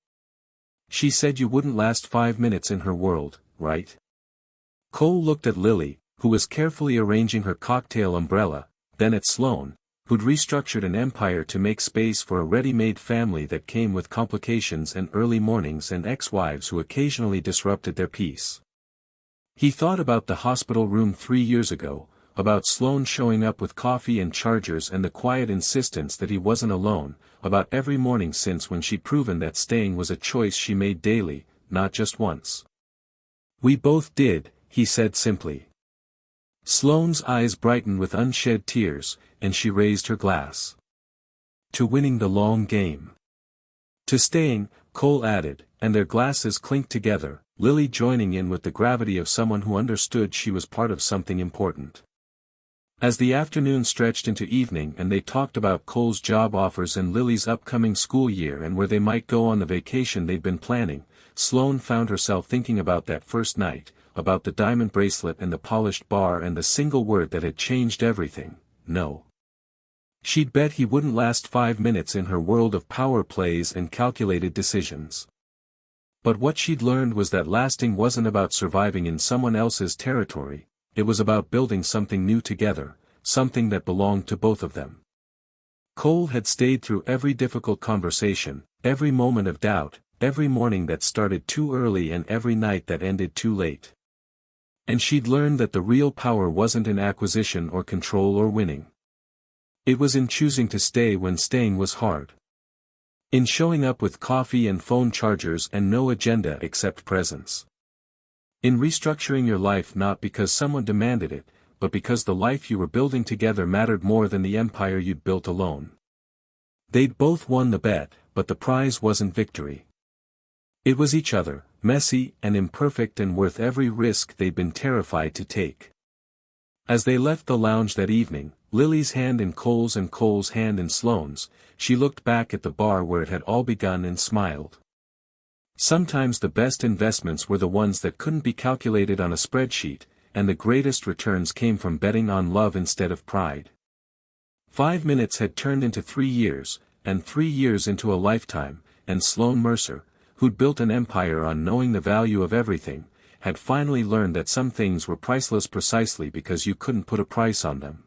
She said you wouldn't last 5 minutes in her world, right? Cole looked at Lily, who was carefully arranging her cocktail umbrella, then at Sloane, who'd restructured an empire to make space for a ready-made family that came with complications and early mornings and ex-wives who occasionally disrupted their peace. He thought about the hospital room 3 years ago, about Sloane showing up with coffee and chargers and the quiet insistence that he wasn't alone, about every morning since when she'd proven that staying was a choice she made daily, not just once. We both did, he said simply. Sloane's eyes brightened with unshed tears, and she raised her glass. To winning the long game. To staying, Cole added, and their glasses clinked together, Lily joining in with the gravity of someone who understood she was part of something important. As the afternoon stretched into evening and they talked about Cole's job offers and Lily's upcoming school year and where they might go on the vacation they'd been planning, Sloane found herself thinking about that first night, about the diamond bracelet and the polished bar and the single word that had changed everything, no. She'd bet he wouldn't last 5 minutes in her world of power plays and calculated decisions. But what she'd learned was that lasting wasn't about surviving in someone else's territory, it was about building something new together, something that belonged to both of them. Cole had stayed through every difficult conversation, every moment of doubt, every morning that started too early and every night that ended too late. And she'd learned that the real power wasn't in acquisition or control or winning. It was in choosing to stay when staying was hard. In showing up with coffee and phone chargers and no agenda except presence. In restructuring your life not because someone demanded it, but because the life you were building together mattered more than the empire you'd built alone. They'd both won the bet, but the prize wasn't victory. It was each other, messy and imperfect and worth every risk they'd been terrified to take. As they left the lounge that evening, Lily's hand in Cole's and Cole's hand in Sloane's, she looked back at the bar where it had all begun and smiled. Sometimes the best investments were the ones that couldn't be calculated on a spreadsheet, and the greatest returns came from betting on love instead of pride. 5 minutes had turned into 3 years, and 3 years into a lifetime, and Sloane Mercer, who'd built an empire on knowing the value of everything, had finally learned that some things were priceless precisely because you couldn't put a price on them.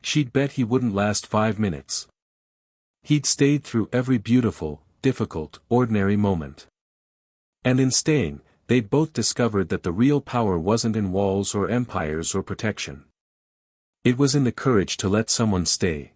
She'd bet he wouldn't last 5 minutes. He'd stayed through every beautiful, difficult, ordinary moment. And in staying, they'd both discovered that the real power wasn't in walls or empires or protection. It was in the courage to let someone stay.